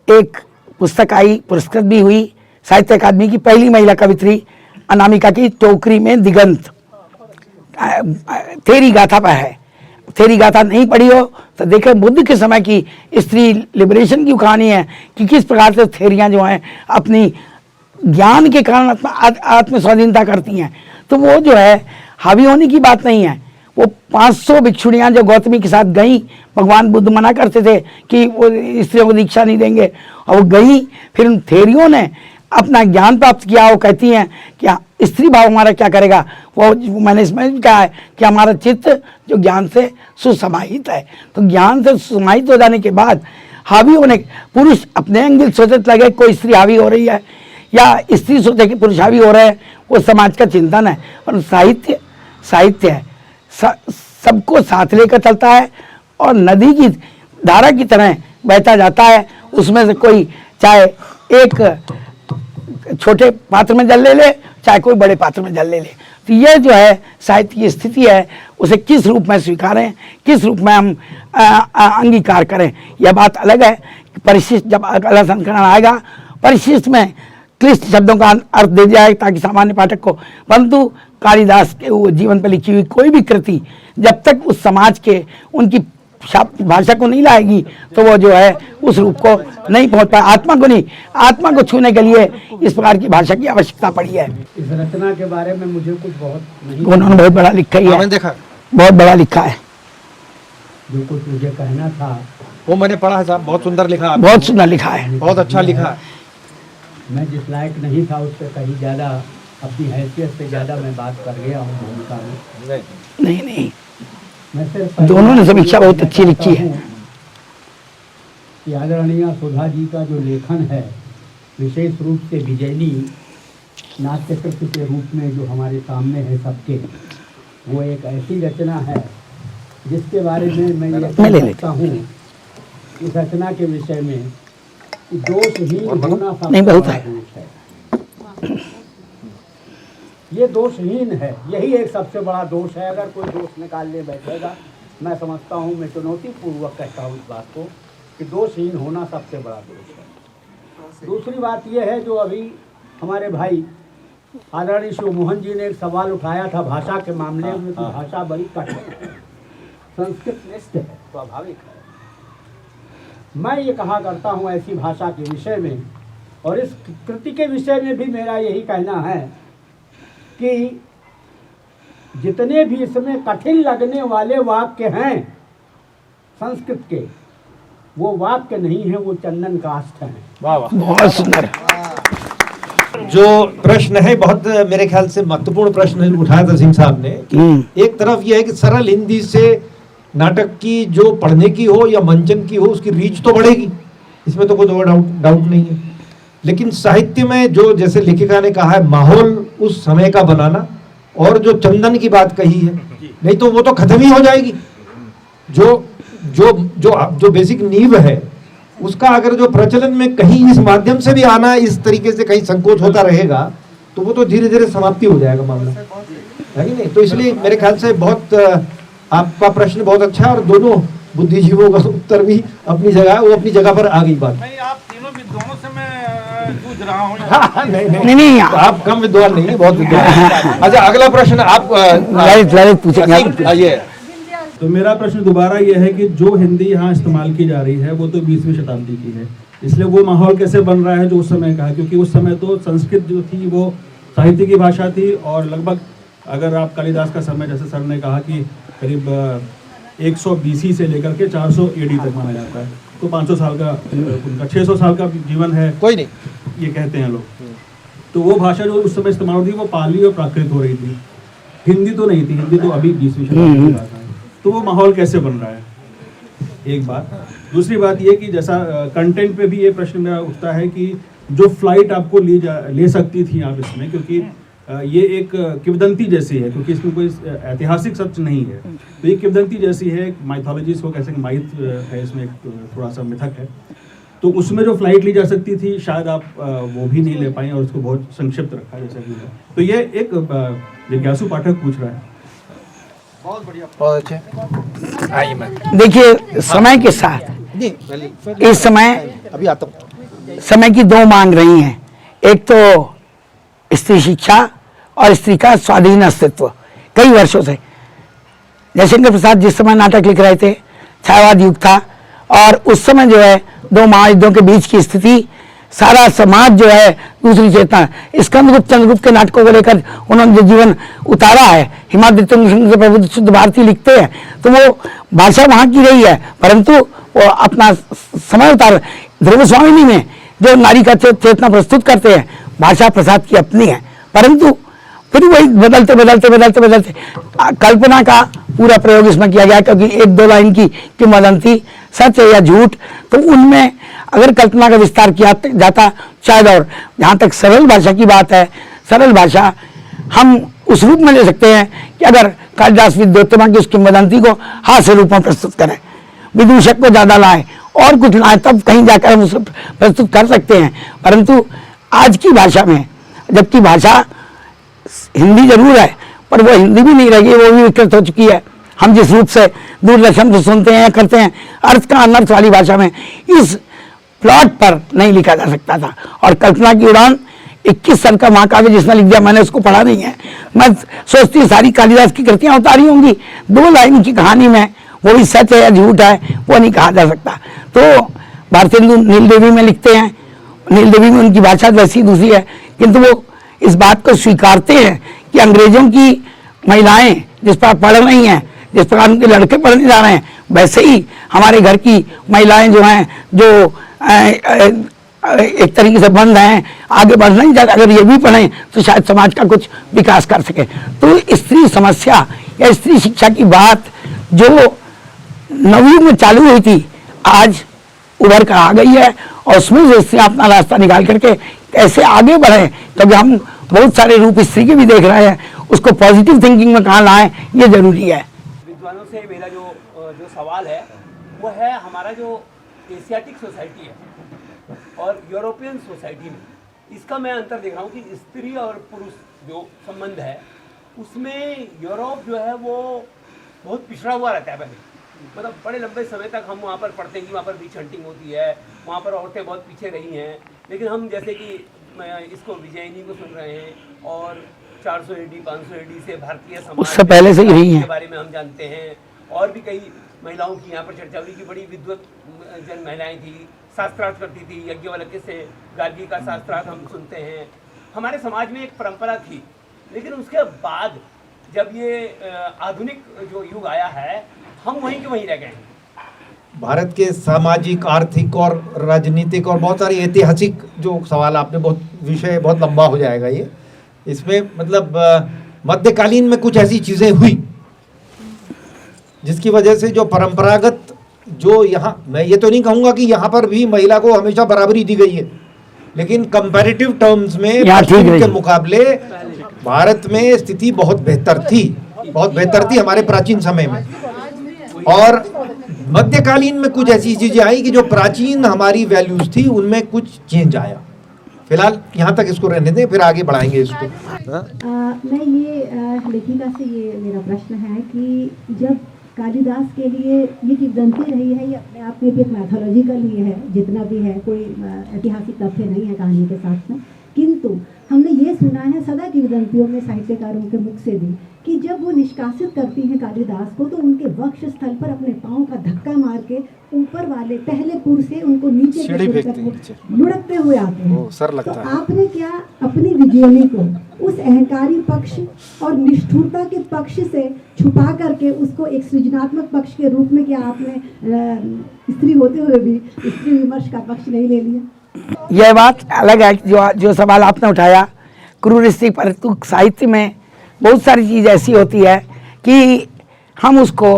एक पुस्तक आई, पुरस्कृत भी हुई, साहित्य अकादमी की पहली महिला कवित्री अनामिका की टोकरी में दिगंत थेरी गाथा पर है। थेरी गाथा नहीं पढ़ी हो तो देखें, बुद्ध के समय की स्त्री लिबरेशन की कहानी है कि किस प्रकार से थेरियाँ जो हैं अपनी ज्ञान के कारण आत्म स्वाधीनता करती हैं। तो वो जो है हावी होने की बात नहीं है। वो 500 भिक्षुणियाँ जो गौतमी के साथ गईं, भगवान बुद्ध मना करते थे कि वो स्त्रियों को दीक्षा नहीं देंगे, और वो गई। फिर उन थेरियों ने अपना ज्ञान प्राप्त किया। वो कहती हैं कि स्त्री भाव हमारा क्या करेगा। वो मैंने इसमें भी कहा है कि हमारा चित्त जो ज्ञान से सुसमाहित है, तो ज्ञान से सुसमाहित हो जाने के बाद हावी होने, पुरुष अपने अंगिल सोचने लगे कोई स्त्री हावी हो रही है या स्त्री सोचे कि पुरुष हावी हो रहे हैं, वो समाज का चिंतन है। और साहित्य है, सबको साथ लेकर चलता है और नदी की धारा की तरह बहता जाता है। उसमें से कोई चाहे एक छोटे पात्र में जल ले ले, चाहे कोई बड़े पात्र में जल ले ले। तो ये जो है साहित्य की स्थिति है, उसे किस रूप में स्वीकारें, किस रूप में हम अंगीकार करें, यह बात अलग है। परिशिष्ट जब अगला संस्करण आएगा, परिशिष्ट में क्लिष्ट शब्दों का अर्थ दे जाए ताकि सामान्य पाठक को। परंतु कालिदास के वो जीवन पर लिखी हुई कोई भी कृति जब तक उस समाज के उनकी भाषा को नहीं लाएगी तो वो जो है उस रूप को नहीं पहुंच पाए। आत्मा को नहीं, आत्मा को छूने के लिए इस प्रकार की भाषा की आवश्यकता पड़ी है। इस रचना के बारे में मुझे कुछ बहुत नहीं, उन्होंने बहुत बड़ा लिखा ही है, देखा बहुत बड़ा लिखा है। जो कुछ मुझे कहना था वो मैंने पढ़ा है साहब, बहुत सुंदर लिखा है, बहुत सुंदर लिखा है, बहुत अच्छा लिखा है। मैं जिस लायक नहीं था उससे कहीं ज़्यादा, अपनी हैसियत से ज़्यादा मैं बात कर गया हूँ भूमिका में। नहीं, मैं सिर्फ दोनों ने समीक्षा बहुत अच्छी लिखी है। कि आदरणीय सुधा जी का जो लेखन है, विशेष रूप से विजयनी नाट्य कृति के रूप में जो हमारे सामने है सबके, वो एक ऐसी रचना है जिसके बारे में मैं ये कहता हूँ इस रचना के विषय में कि दोषहीन होना सबसे बड़ा दोष है। ये दोषहीन है, यही एक सबसे बड़ा दोष है। अगर कोई दोष निकालने बैठेगा, मैं समझता हूँ, मैं चुनौतीपूर्वक कहता हूँ इस बात को कि दोषहीन होना सबसे बड़ा दोष है। दूसरी बात यह है जो अभी हमारे भाई आदरणीय शिव मोहन जी ने एक सवाल उठाया था भाषा के मामले में कि भाषा बड़ी कठिन है, संस्कृत निष्ठ है, स्वाभाविक है। मैं ये कहा करता हूँ ऐसी भाषा के विषय में, और इस कृति के विषय में भी मेरा यही कहना है कि जितने भी इसमें कठिन लगने वाले वाक्य हैं संस्कृत के, वो वाक्य नहीं है, वो चंदन काष्ठ हैं। बहुत सुंदर। जो प्रश्न है बहुत मेरे ख्याल से महत्वपूर्ण प्रश्न उठाया था सिंह साहब ने कि एक तरफ यह है कि सरल हिंदी से नाटक की जो पढ़ने की हो या मंचन की हो उसकी रीच तो बढ़ेगी, इसमें तो कोई डाउट नहीं है। लेकिन साहित्य में जो जैसे लेखिका ने कहा है माहौल उस समय का बनाना, और जो चंदन की बात कही है, नहीं तो वो तो खत्म ही हो जाएगी। जो जो जो जो बेसिक नींव है उसका अगर जो प्रचलन में कहीं इस माध्यम से भी आना इस तरीके से कहीं संकोच होता रहेगा तो वो तो धीरे धीरे समाप्ति हो जाएगा मामला, है कि नहीं। तो इसलिए मेरे ख्याल से बहुत आपका प्रश्न बहुत अच्छा है और दोनों बुद्धिजीवियों का उत्तर भी अपनी जगह, वो अपनी जगह पर आ गई बात। आप तीनों विद्वानों से मैं पूछ रहा हूँ। नहीं, आप कम विद्वान नहीं है, बहुत विद्वान। अच्छा, अगला प्रश्न आप ललित पूछेंगे। तो मेरा प्रश्न दोबारा यह है कि जो हिंदी यहाँ इस्तेमाल की जा रही है वो तो 20वीं शताब्दी की है, इसलिए वो माहौल कैसे बन रहा है जो उस समय का है, क्योंकि उस समय तो संस्कृत जो थी वो साहित्य की भाषा थी, और लगभग अगर आप कालिदास का समय जैसे सर ने कहा कि करीब 100 BC से लेकर के 400 AD तक माना जाता है, तो 500 साल का उनका 600 साल का जीवन है, कोई नहीं ये कहते हैं लोग। तो वो भाषा जो उस समय इस्तेमाल होती वो पाली और प्राकृत हो रही थी, हिंदी तो नहीं थी, हिंदी तो अभी 20वीं शताब्दी की भाषा है। तो वो माहौल कैसे बन रहा है, एक बात। दूसरी बात ये कि जैसा कंटेंट पे भी ये प्रश्न मेरा उठता है कि जो फ्लाइट आपको ले सकती थी आप इसमें, क्योंकि ये एक किंवदंती जैसी है, क्योंकि इसमें कोई ऐतिहासिक सत्य नहीं है, तो ये किंवदंती जैसी है, माइथोलॉजी इसको कैसे माइथ है, इसमें एक थोड़ा सा मिथक है। तो उसमें जो फ्लाइट ली जा सकती थी शायद आप वो भी नहीं ले पाए और उसको बहुत संक्षिप्त रखा जैसा कि है। तो ये एक जिज्ञासु पाठक पूछ रहा है। बहुत बढ़िया, बहुत अच्छे। आइए मैं देखिए, समय के साथ इस समय अभी आता हूँ। समय की दो मांग रही हैं, एक तो स्त्री शिक्षा और स्त्री का स्वाधीन अस्तित्व। कई वर्षों से जयशंकर प्रसाद जिस समय नाटक लिख रहे थे, छायावाद युग था, और उस समय जो है दो महायुद्धों के बीच की स्थिति, सारा समाज जो है दूसरी चेतना। स्कंदगुप्त चंद्रगुप्त के नाटकों को लेकर उन्होंने जो जीवन उतारा है, हिमाद्रि सिंह से प्रबुद्ध शुद्ध भारती लिखते हैं, तो वो भाषा वहाँ की रही है, परंतु वो अपना समय उतार। ध्रुव स्वामिनी में जो नारी का चेतना प्रस्तुत करते हैं, भाषा प्रसाद की अपनी है, परंतु फिर वही बदलते बदलते बदलते बदलते कल्पना का पूरा प्रयोग इसमें किया गया, क्योंकि एक दो लाइन की किंवदंती सच है या झूठ, तो उनमें अगर कल्पना का विस्तार किया जाता शायद। और जहाँ तक सरल भाषा की बात है, सरल भाषा हम उस रूप में ले सकते हैं कि अगर कालिदास विद्योत्तमा की उस किंवदंती को हास्य रूप में प्रस्तुत करें, विदूषक को ज़्यादा लाएं और कुछ लाएं, तब कहीं जाकर हम उसे प्रस्तुत कर सकते हैं। परंतु आज की भाषा में, जबकि भाषा हिंदी जरूर है पर वो हिंदी भी नहीं रही, वो भी विकृत हो चुकी है। हम जिस रूप से दूरदर्शन को सुनते हैं करते हैं, अर्थ का अनर्थ वाली भाषा में इस प्लॉट पर नहीं लिखा जा सकता था। और कल्पना की उड़ान 21 साल का महाकाव्य जिसने लिख दिया, मैंने उसको पढ़ा नहीं है, मैं सोचती सारी कालिदास की कृतियां उतारी होंगी, दो लाइन की कहानी में वो भी सच है या झूठ है वो नहीं कहा जा सकता। तो भारतेंदु नील देवी में लिखते हैं, नील देवी में उनकी भाषा वैसी दूसरी है, किंतु वो इस बात को स्वीकारते हैं कि अंग्रेजों की महिलाएं जिस पर पढ़ रही हैं, जिस प्रकार उनके लड़के पढ़ने जा रहे हैं, वैसे ही हमारे घर की महिलाएं जो हैं, जो एक तरीके से बंद हैं, आगे बढ़ना ही चाहते, अगर ये भी पढ़ें तो शायद समाज का कुछ विकास कर सके। तो स्त्री समस्या या स्त्री शिक्षा की बात जो नवयुग में चालू हुई थी, आज उभर कर आ गई है, और उसमें से स्त्री अपना रास्ता निकाल करके कैसे आगे बढ़े, क्योंकि हम बहुत सारे रूप स्त्री के भी देख रहे हैं, उसको पॉजिटिव थिंकिंग में कहाँ लाएं, ये जरूरी है। विद्वानों से मेरा जो सवाल है वो है, हमारा जो एशियाटिक सोसाइटी है और यूरोपियन सोसाइटी में, इसका मैं अंतर देख रहा हूँ कि स्त्री और पुरुष जो संबंध है उसमें यूरोप जो है वो बहुत पिछड़ा हुआ रहता है। पहले मतलब बड़े लंबे समय तक हम वहाँ पर पढ़ते हैं कि वहाँ पर बीच हंटिंग होती है, वहाँ पर औरतें बहुत पीछे रही हैं, लेकिन हम जैसे कि इसको विजयिनी को सुन रहे हैं और 400 एडी 500 एडी से भारतीय समाज उससे पहले से ही रही हैं। के बारे में हम जानते हैं। और भी कई महिलाओं की यहाँ पर चर्चा हुई कि बड़ी विद्वत जन महिलाएं थी, शास्त्रार्थ करती थी। यज्ञवल्क्य से गार्गी का शास्त्रार्थ हम सुनते हैं। हमारे समाज में एक परंपरा थी, लेकिन उसके बाद जब ये आधुनिक जो युग आया है, हम वहीं के वहीं रह गए हैं। भारत के सामाजिक, आर्थिक और राजनीतिक और बहुत सारी ऐतिहासिक जो सवाल आपने, बहुत विषय बहुत लंबा हो जाएगा ये। इसमें मतलब मध्यकालीन में कुछ ऐसी चीज़ें हुई जिसकी वजह से जो परंपरागत जो यहाँ, मैं ये तो नहीं कहूँगा कि यहाँ पर भी महिला को हमेशा बराबरी दी गई है, लेकिन कंपैरेटिव टर्म्स में पश्चिम के मुकाबले भारत में स्थिति बहुत बेहतर थी हमारे प्राचीन समय में। और मध्यकालीन में कुछ ऐसी चीजें आई कि जो प्राचीन हमारी वैल्यूज थी उनमें कुछ चेंज आया। फिलहाल यहाँ तक इसको रहने दें, फिर आगे बढ़ाएंगे इसको। मैं ये लेखिका से ये मेरा प्रश्न है कि जब कालिदास के लिए ये किंवदंती रही है, ये अपने आप में भी एक मैथोलॉजिकल ही है, जितना भी है कोई ऐतिहासिक तथ्य नहीं है कहानी के साथ में, किंतु हमने ये सुना है सदा किंवदंतियों में साहित्यकारों के मुख से भी कि जब वो निष्कासित करती हैं कालिदास को तो उनके वक्ष स्थल पर अपने पाँव का धक्का मार के ऊपर वाले पहले पुर से उनको नीचे लुढ़कते हुए आते हैं। तो आपने क्या अपनी विजयनी को उस अहंकारी पक्ष और निष्ठुरता के पक्ष से छुपा करके उसको एक सृजनात्मक पक्ष के रूप में, क्या आपने स्त्री होते हुए भी स्त्री विमर्श का पक्ष नहीं ले लिया? यह बात अलग है जो सवाल आपने उठाया। क्रूर स्त्री, परंतु साहित्य में बहुत सारी चीज़ ऐसी होती है कि हम उसको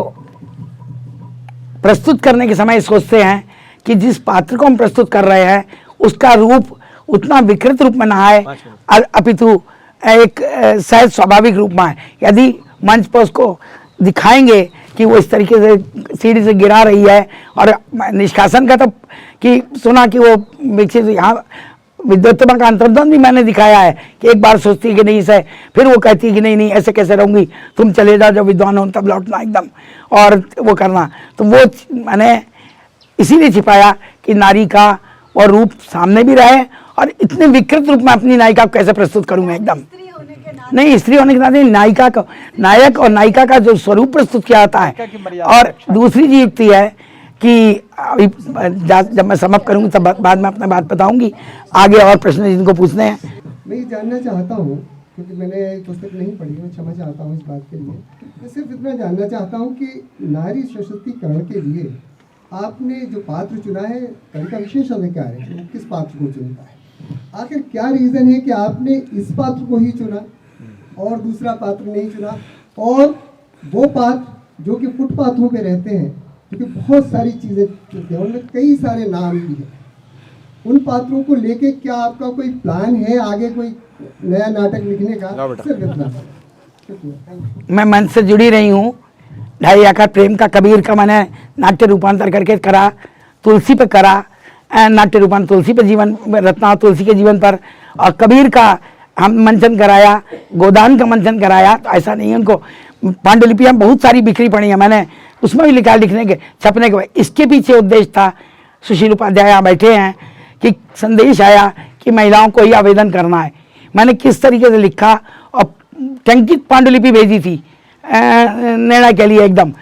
प्रस्तुत करने के समय सोचते हैं कि जिस पात्र को हम प्रस्तुत कर रहे हैं उसका रूप उतना विकृत रूप में ना आए, अपितु एक सहज स्वाभाविक रूप में आए। यदि मंच पर उसको दिखाएंगे कि वो इस तरीके से सीढ़ी से गिरा रही है, और निष्कासन का तो कि सुना कि वो विकसित, यहाँ विद्वत्ता का अंतर्द्वंद भी मैंने दिखाया है कि एक बार सोचती है कि नहीं सही, फिर वो कहती है कि नहीं ऐसे कैसे रहूँगी, तुम चले जाओ, जब विद्वान हो तब लौटना एकदम, और वो करना। तो वो मैंने इसीलिए छिपाया कि नारी का वो रूप सामने भी रहे, और इतने विकृत रूप में अपनी नायिका को कैसे प्रस्तुत करूँ मैं एकदम नहीं, स्त्री होने के नाते नायिका का, नायक और नायिका का जो स्वरूप प्रस्तुत किया जाता है। और दूसरी चीज युक्ति है कि अभी जब मैं समाप्त करूंगी तब बाद में अपना बात बताऊंगी, आगे और प्रश्न जिनको पूछने हैं। मैं ये जानना चाहता हूँ, क्योंकि मैंने पुस्तक नहीं पढ़ी, मैं क्षमा चाहता हूँ इस बात के लिए। मैं सिर्फ इतना जानना चाहता हूँ कि नारी सशक्तिकरण के लिए आपने जो पात्र चुना है, का विशेष अधिकार है, किस पात्र को चुनता है? आखिर क्या रीज़न है कि आपने इस पात्र को ही चुना और दूसरा पात्र नहीं चुना? और वो पात्र जो कि फुटपाथों पे रहते हैं, क्योंकि बहुत सारी चीज़ें चलती हैं, उनमें कई सारे नाम भी हैं, उन पात्रों को लेके क्या आपका कोई प्लान है आगे कोई नया नाटक लिखने का? सिर्फ इतना। मैं मंच से जुड़ी रही हूँ। 2.5 एकड़ प्रेम का कबीर का मैंने नाट्य रूपांतर करके करा, तुलसी पे करा नाट्य रूपांतर, तुलसी पे जीवन रत्ना तुलसी के जीवन पर, और कबीर का हम मंचन कराया, गोदान का मंचन कराया। तो ऐसा नहीं है, उनको पांडुलिपियाँ बहुत सारी बिखरी पड़ी हैं, मैंने उसमें भी लिखा, लिखने के छपने के। इसके पीछे उद्देश्य था, सुशील उपाध्याय यहाँ बैठे हैं, कि संदेश आया कि महिलाओं को ही आवेदन करना है। मैंने किस तरीके से लिखा और टंकित पांडुलिपि भेजी थी निर्णय के लिए एकदम।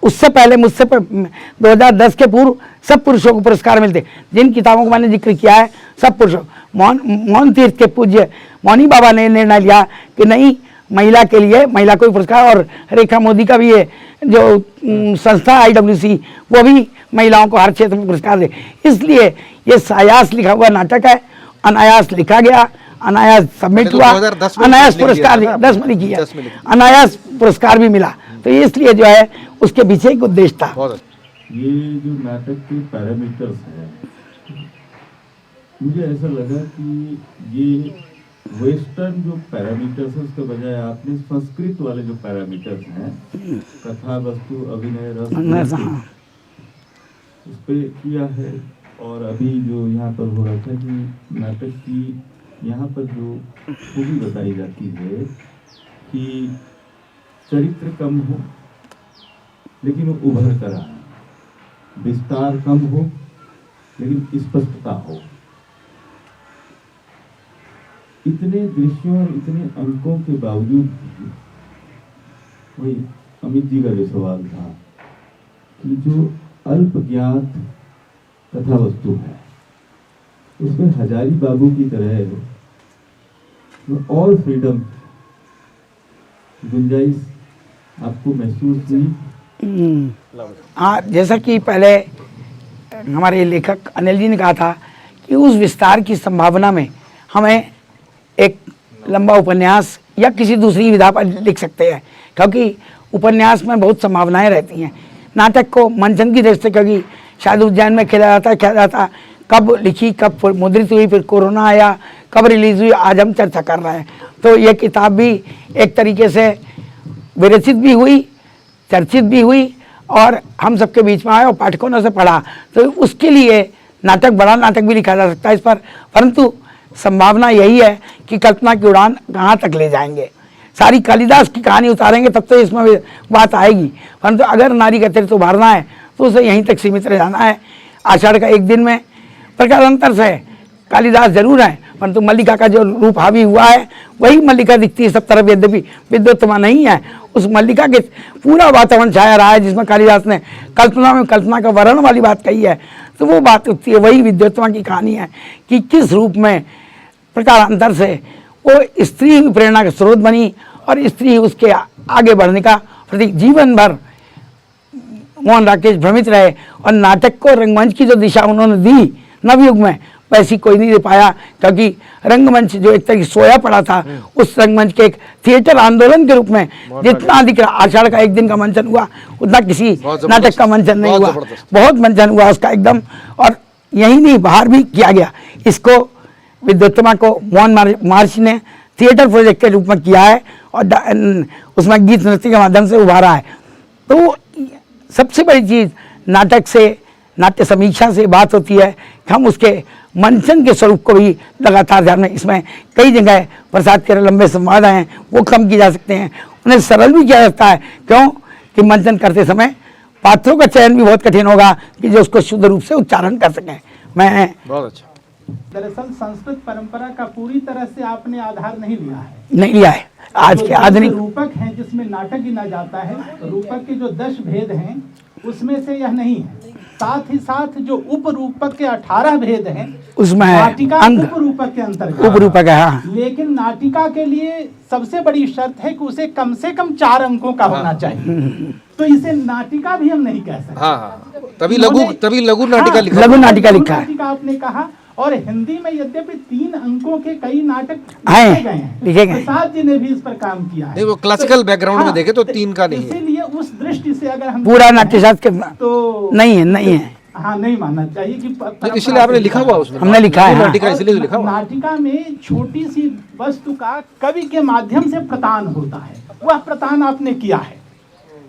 उससे पहले मुझसे 2010 के पूर्व सब पुरुषों को पुरस्कार मिलते। जिन किताबों को मैंने जिक्र किया है सब पुरुषों, मोहन तीर्थ के पूज्य मौनी बाबा ने निर्णय लिया कि नहीं, महिला के लिए महिला को भी पुरस्कार, और रेखा मोदी का भी ये जो संस्था IWC वो भी महिलाओं को हर क्षेत्र में पुरस्कार दे। इसलिए ये सायास लिखा हुआ नाटक है, अनायास लिखा गया, अनायास सबमिट हुआ, अनायास पुरस्कार 10 में लिखी है, अनायास पुरस्कार भी मिला। तो इसलिए जो है उसके पीछे एक उद्देश्य था। ये जो नाटक के पैरामीटर्स हैं, मुझे ऐसा लगा कि ये वेस्टर्न जो पैरामीटर्स है उसके बजाय आपने संस्कृत वाले जो पैरामीटर्स हैं, कथा वस्तु अभिनय रस, उस पे किया है। और अभी जो यहाँ पर हो रहा था कि नाटक की यहाँ पर जो खूबी बताई जाती है कि चरित्र कम हो लेकिन वो उभर कर आए, विस्तार कम हो लेकिन स्पष्टता हो। इतने दृश्यों और इतने अंकों के बावजूद भी वही अमित जी का जो सवाल था कि जो अल्प ज्ञात कथा वस्तु है उसमें हजारी बाबू की तरह और फ्रीडम गुंजाइश आपको महसूस हुई? हाँ, जैसा कि पहले हमारे लेखक अनिल जी ने कहा था कि उस विस्तार की संभावना में हमें एक लंबा उपन्यास या किसी दूसरी विधा पर लिख सकते हैं, क्योंकि उपन्यास में बहुत संभावनाएं रहती हैं। नाटक को मंचन की दृष्टि से, क्योंकि शायद उज्जैन में खेला जाता कब लिखी, कब मुद्रित हुई, फिर कोरोना आया, कब रिलीज हुई, आज हम चर्चा कर रहे हैं। तो ये किताब भी एक तरीके से विरचित भी हुई, चर्चित भी हुई और हम सबके बीच में आया और पाठकों ने उसे पढ़ा, तो उसके लिए नाटक, बड़ा नाटक भी लिखा जा सकता है इस पर। परंतु संभावना यही है कि कल्पना की उड़ान कहाँ तक ले जाएंगे, सारी कालिदास की कहानी उतारेंगे तब तो इसमें बात आएगी, परंतु अगर नारी का चरित्र उभारना है तो उसे यहीं तक सीमित रह जाना है। आषाढ़ का एक दिन में प्रकारांतर से कालिदास जरूर है, परंतु मल्लिका का जो रूप हावी हुआ है वही मल्लिका दिखती है सब तरफ, यद्यपि विद्वत्तमा नहीं है। उस मल्लिका के पूरा वातावरण छाया रहा है जिसमें कालिदास ने कल्पना में कल्पना का वर्ण वाली बात कही है, तो वो बात उठती है। वही विद्वत्तमा की कहानी है कि किस रूप में प्रकारांतर से वो स्त्री प्रेरणा का स्रोत बनी और स्त्री उसके आगे बढ़ने का प्रतीक। जीवन भर मोहन राकेश भ्रमित रहे और नाटक को रंगमंच की जो दिशा उन्होंने दी नवयुग में, वैसी कोई नहीं दे पाया, क्योंकि रंगमंच जो एक तरह की सोया पड़ा था, उस रंगमंच के एक थिएटर आंदोलन के रूप में जितना अधिक आषाढ़ का एक दिन का मंचन हुआ उतना किसी नाटक का मंचन नहीं हुआ। बहुत मंचन हुआ उसका एकदम, और यही नहीं बाहर भी किया गया। इसको विद्वत्तमा को मोहन मार्च ने थिएटर प्रोजेक्ट के रूप में किया है और उसमें गीत नृत्य के माध्यम से उभारा है। तो सबसे बड़ी चीज़ नाटक से, नाट्य समीक्षा से बात होती है कि हम उसके मंचन के स्वरूप को भी लगातार ध्यान में, इसमें कई जगह प्रसाद के लंबे संवाद हैं वो कम किए जा सकते हैं, उन्हें सरल भी किया जा सकता है। क्यों कि मंचन करते समय पात्रों का चयन भी बहुत कठिन होगा कि जो उसको शुद्ध रूप से उच्चारण कर सकें। मैं बहुत अच्छा। दरअसल संस्कृत परंपरा का पूरी तरह से आपने आधार नहीं लिया है, नहीं लिया है। आज के आधुनिक रूपक हैं जिसमें नाटक गिना जाता है, रूपक के जो 10 भेद हैं उसमें से यह नहीं है। साथ ही साथ जो उप रूपक के 18 भेद हैं उसमें नाटिका अंग उप रूपक के अंतर्गत, उप रूपक है। हाँ। लेकिन नाटिका के लिए सबसे बड़ी शर्त है कि उसे कम से कम 4 अंकों का होना चाहिए, तो इसे नाटिका भी हम नहीं कह सकते। हाँ, तभी लघु नाटिका लिखा, लघु नाटिका लिखा है। आपने कहा, और हिंदी में यद्यपि 3 अंकों के कई नाटक लिखे गए, प्रसाद जी ने भी इस पर काम किया है। नहीं, वो क्लासिकल बैकग्राउंड में देखे तो 3 का नहीं है, इसीलिए उस दृष्टि से अगर हम पूरा नाट्यशास्त्र तो नहीं है। हाँ, नहीं मानना चाहिए कि इसलिए आपने लिखा हुआ उसमें, हमने लिखा है। नाटिका इसलिए लिखा हुआ। नाटिका में छोटी सी वस्तु का कवि के माध्यम से प्रदान होता है, वह प्रदान आपने किया है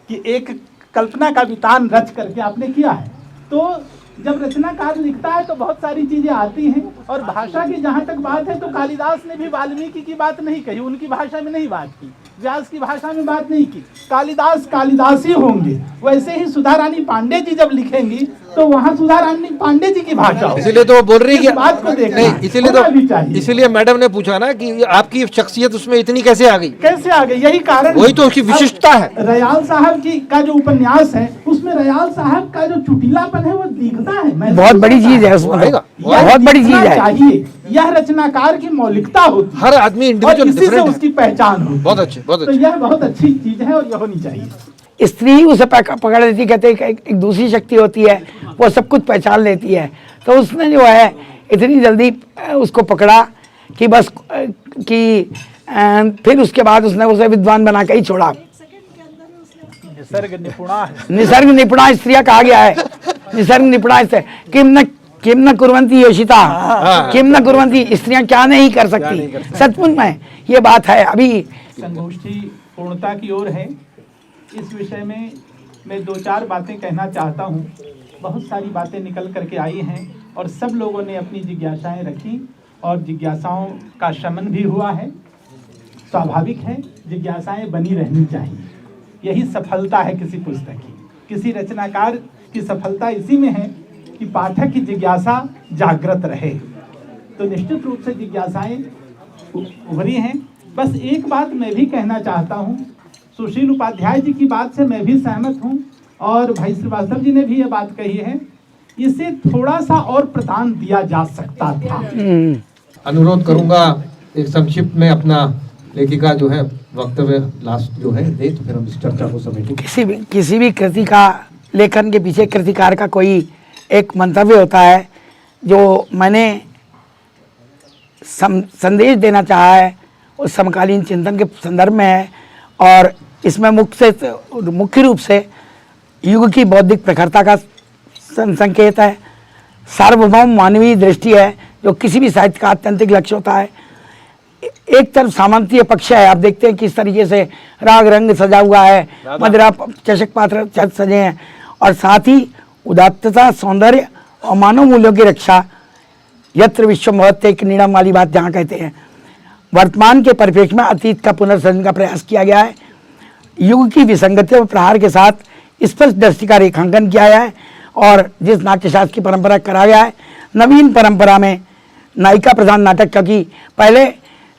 कि एक कल्पना का वितान रच करके आपने किया है। तो जब रचनाकार लिखता है तो बहुत सारी चीजें आती हैं, और भाषा की जहाँ तक बात है तो कालिदास ने भी वाल्मीकि की बात नहीं कही, उनकी भाषा में नहीं बात की, व्यास की भाषा में बात नहीं की। कालिदास ही होंगे। वैसे ही सुधा रानी पांडे जी जब लिखेंगी तो वहाँ सुधा रानी पांडे जी की भाषा, इसीलिए तो बोल रही है बात को देखना नहीं, इसीलिए मैडम ने पूछा ना कि आपकी शख्सियत उसमें इतनी कैसे आ गई, यही कारण, वही तो उसकी विशिष्टता है। रयाल साहब की का जो उपन्यास है उसमें रयाल साहब का जो चुटीलापन है वो दिखता है, बहुत बड़ी चीज है उसमें, बहुत बड़ी चीज है। चाहिए यह रचनाकार की मौलिकता होती है, हर आदमी इंडिविजुअल डिफरेंट है, उसकी पहचान होती है। बहुत अच्छे, बहुत अच्छे। तो यह बहुत अच्छी चीज है और यह होनी चाहिए। स्त्री उसे पकड़ लेती, कहते हैं एक दूसरी शक्ति होती है वो सब कुछ पहचान लेती है, तो उसने जो है इतनी जल्दी उसको पकड़ा कि बस कि फिर उसके बाद उसने उसे विद्वान बना के ही छोड़ा। निसर्ग निपुणा स्त्रियां कहा गया है, निसर्ग निपुणा किम न कुर्वन्ति योषिता, किम न कुर्वन्ति, स्त्रियां क्या नहीं कर सकती। सचमुच में ये बात है। अभी संगोष्ठी पूर्णता की ओर है, इस विषय में मैं 2-4 बातें कहना चाहता हूँ। बहुत सारी बातें निकल करके आई हैं और सब लोगों ने अपनी जिज्ञासाएं रखी और जिज्ञासाओं का शमन भी हुआ है। स्वाभाविक है, जिज्ञासाएं बनी रहनी चाहिए, यही सफलता है किसी पुस्तक की, किसी रचनाकार की सफलता इसी में है कि पाठक की जिज्ञासा जागृत रहे। तो निश्चित रूप से जिज्ञासाएं उभरी हैं। बस एक बात मैं भी कहना चाहता हूँ, सुशील उपाध्याय जी की बात से मैं भी सहमत हूँ और भाई श्रीवास्तव जी ने भी ये बात कही है, इसे थोड़ा सा और प्रदान दिया जा सकता था। अनुरोध करूंगा एक संक्षिप्त में अपना लेखिका जो है वक्तव्य लास्ट जो है दे, तो फिर हम इस चर्चा को समेटेंगे। किसी भी कृति का लेखन के पीछे कृतिकार का कोई एक मंतव्य होता है जो मैंने संदेश देना चाहा है, उस समकालीन चिंतन के संदर्भ में है। और इसमें मुख्य रूप से युग की बौद्धिक प्रखरता का संकेत है, सार्वभौम मानवीय दृष्टि है जो किसी भी साहित्य का आत्यंतिक लक्ष्य होता है। एक तरफ सामंतीय पक्ष है, आप देखते हैं किस तरीके से राग रंग सजा हुआ है, मदिरा चषक पात्र सजे हैं, और साथ ही उदात्तता, सौंदर्य और मानव मूल्यों की रक्षा, यत्र विश्वम भवत्येक एक नीड़म वाली बात जहाँ कहते हैं। वर्तमान के परिप्रेक्ष्य में अतीत का पुनर्सृजन का प्रयास किया गया है, युग की विसंगतियों और प्रहार के साथ स्पष्ट दृष्टि का रेखांकन किया गया है। और जिस नाट्यशास्त्र की परंपरा करा गया है, नवीन परंपरा में नायिका प्रधान नाटक, क्योंकि पहले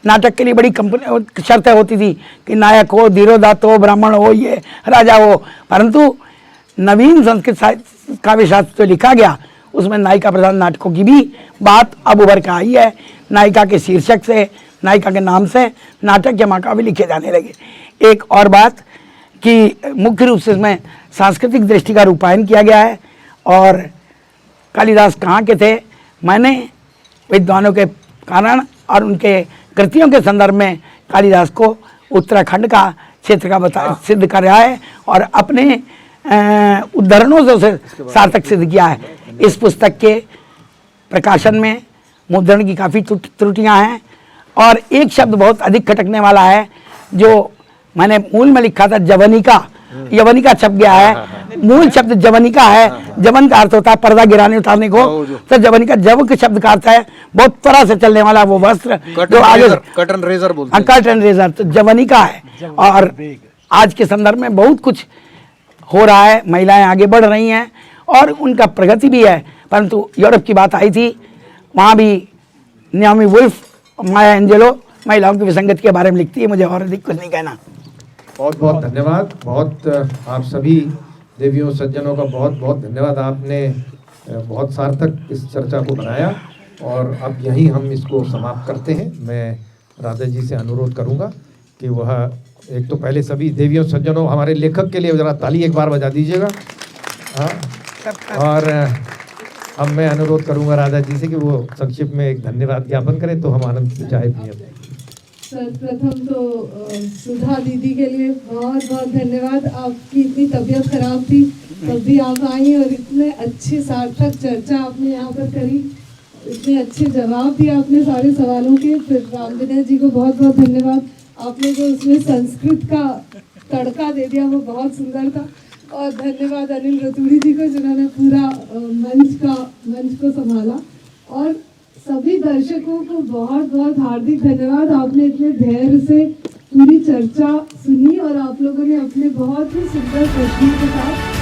नाटक के लिए बड़ी शर्तें होती थी कि नायक हो, धीरोदात्त हो, ब्राह्मण हो, ये राजा हो, परंतु नवीन संस्कृत साहित्य काव्य शास्त्र जो लिखा गया उसमें नायिका प्रधान नाटकों की भी बात अब उभर के आई है। नायिका के शीर्षक से, नायिका के नाम से नाटक या महाकाव्य लिखे जाने लगे। एक और बात कि मुख्य रूप से इसमें सांस्कृतिक दृष्टि का रूपायन किया गया है। और कालिदास कहाँ के थे, मैंने विद्वानों के कारण और उनके कृतियों के संदर्भ में कालिदास को उत्तराखंड का क्षेत्र का सिद्ध कर रहा है और अपने उद्धरणों से उसे सार्थक सिद्ध किया है। इस पुस्तक के प्रकाशन में मुद्रण की काफ़ी त्रुटियां हैं और एक शब्द बहुत अधिक खटकने वाला है जो मैंने मूल में लिखा था, जवनिका, यवनिका छप गया है। मूल शब्द जवनिका है, जवन का अर्थ होता है पर्दा गिराने उतारने को, तो जवनिका जव के शब्द का अर्थ है बहुत तरह से चलने वाला वो वस्त्र जो आगे कर्टन रेजर बोलते हैं। कर्टन रेजर तो जवनिका है। और आज के संदर्भ में बहुत कुछ हो रहा है, महिलाएं आगे बढ़ रही हैं और उनका प्रगति भी है, परंतु यूरोप की बात आई थी, वहाँ भी नाओमी वुल्फ, माया एंजेलो महिलाओं की विसंगति के बारे में लिखती है। मुझे और अधिक कुछ नहीं कहना। बहुत बहुत धन्यवाद। बहुत आप सभी देवियों सज्जनों का बहुत बहुत धन्यवाद। आपने बहुत सार्थक इस चर्चा को बनाया और अब यहीं हम इसको समाप्त करते हैं। मैं राधा जी से अनुरोध करूंगा कि वह एक तो पहले सभी देवियों सज्जनों, हमारे लेखक के लिए जरा ताली एक बार बजा दीजिएगा। हाँ, और अब मैं अनुरोध करूंगा राधा जी से कि वो संक्षिप्त में एक धन्यवाद ज्ञापन करें तो हम आनंद से चाय पिए। सर्वप्रथम तो सुधा दीदी के लिए बहुत बहुत धन्यवाद। आपकी इतनी तबीयत खराब थी तब भी आप आई और इतने अच्छी सार्थक चर्चा आपने यहाँ पर करी, इतने अच्छे जवाब दिए आपने सारे सवालों के। फिर राम विनय जी को बहुत बहुत धन्यवाद, आपने जो उसमें संस्कृत का तड़का दे दिया वो बहुत सुंदर था। और धन्यवाद अनिल रतूड़ी जी को जिन्होंने पूरा मंच को संभाला। और सभी दर्शकों को बहुत बहुत हार्दिक धन्यवाद, आपने इतने धैर्य से पूरी चर्चा सुनी और आप लोगों ने अपने बहुत ही सुंदर प्रश्नों के साथ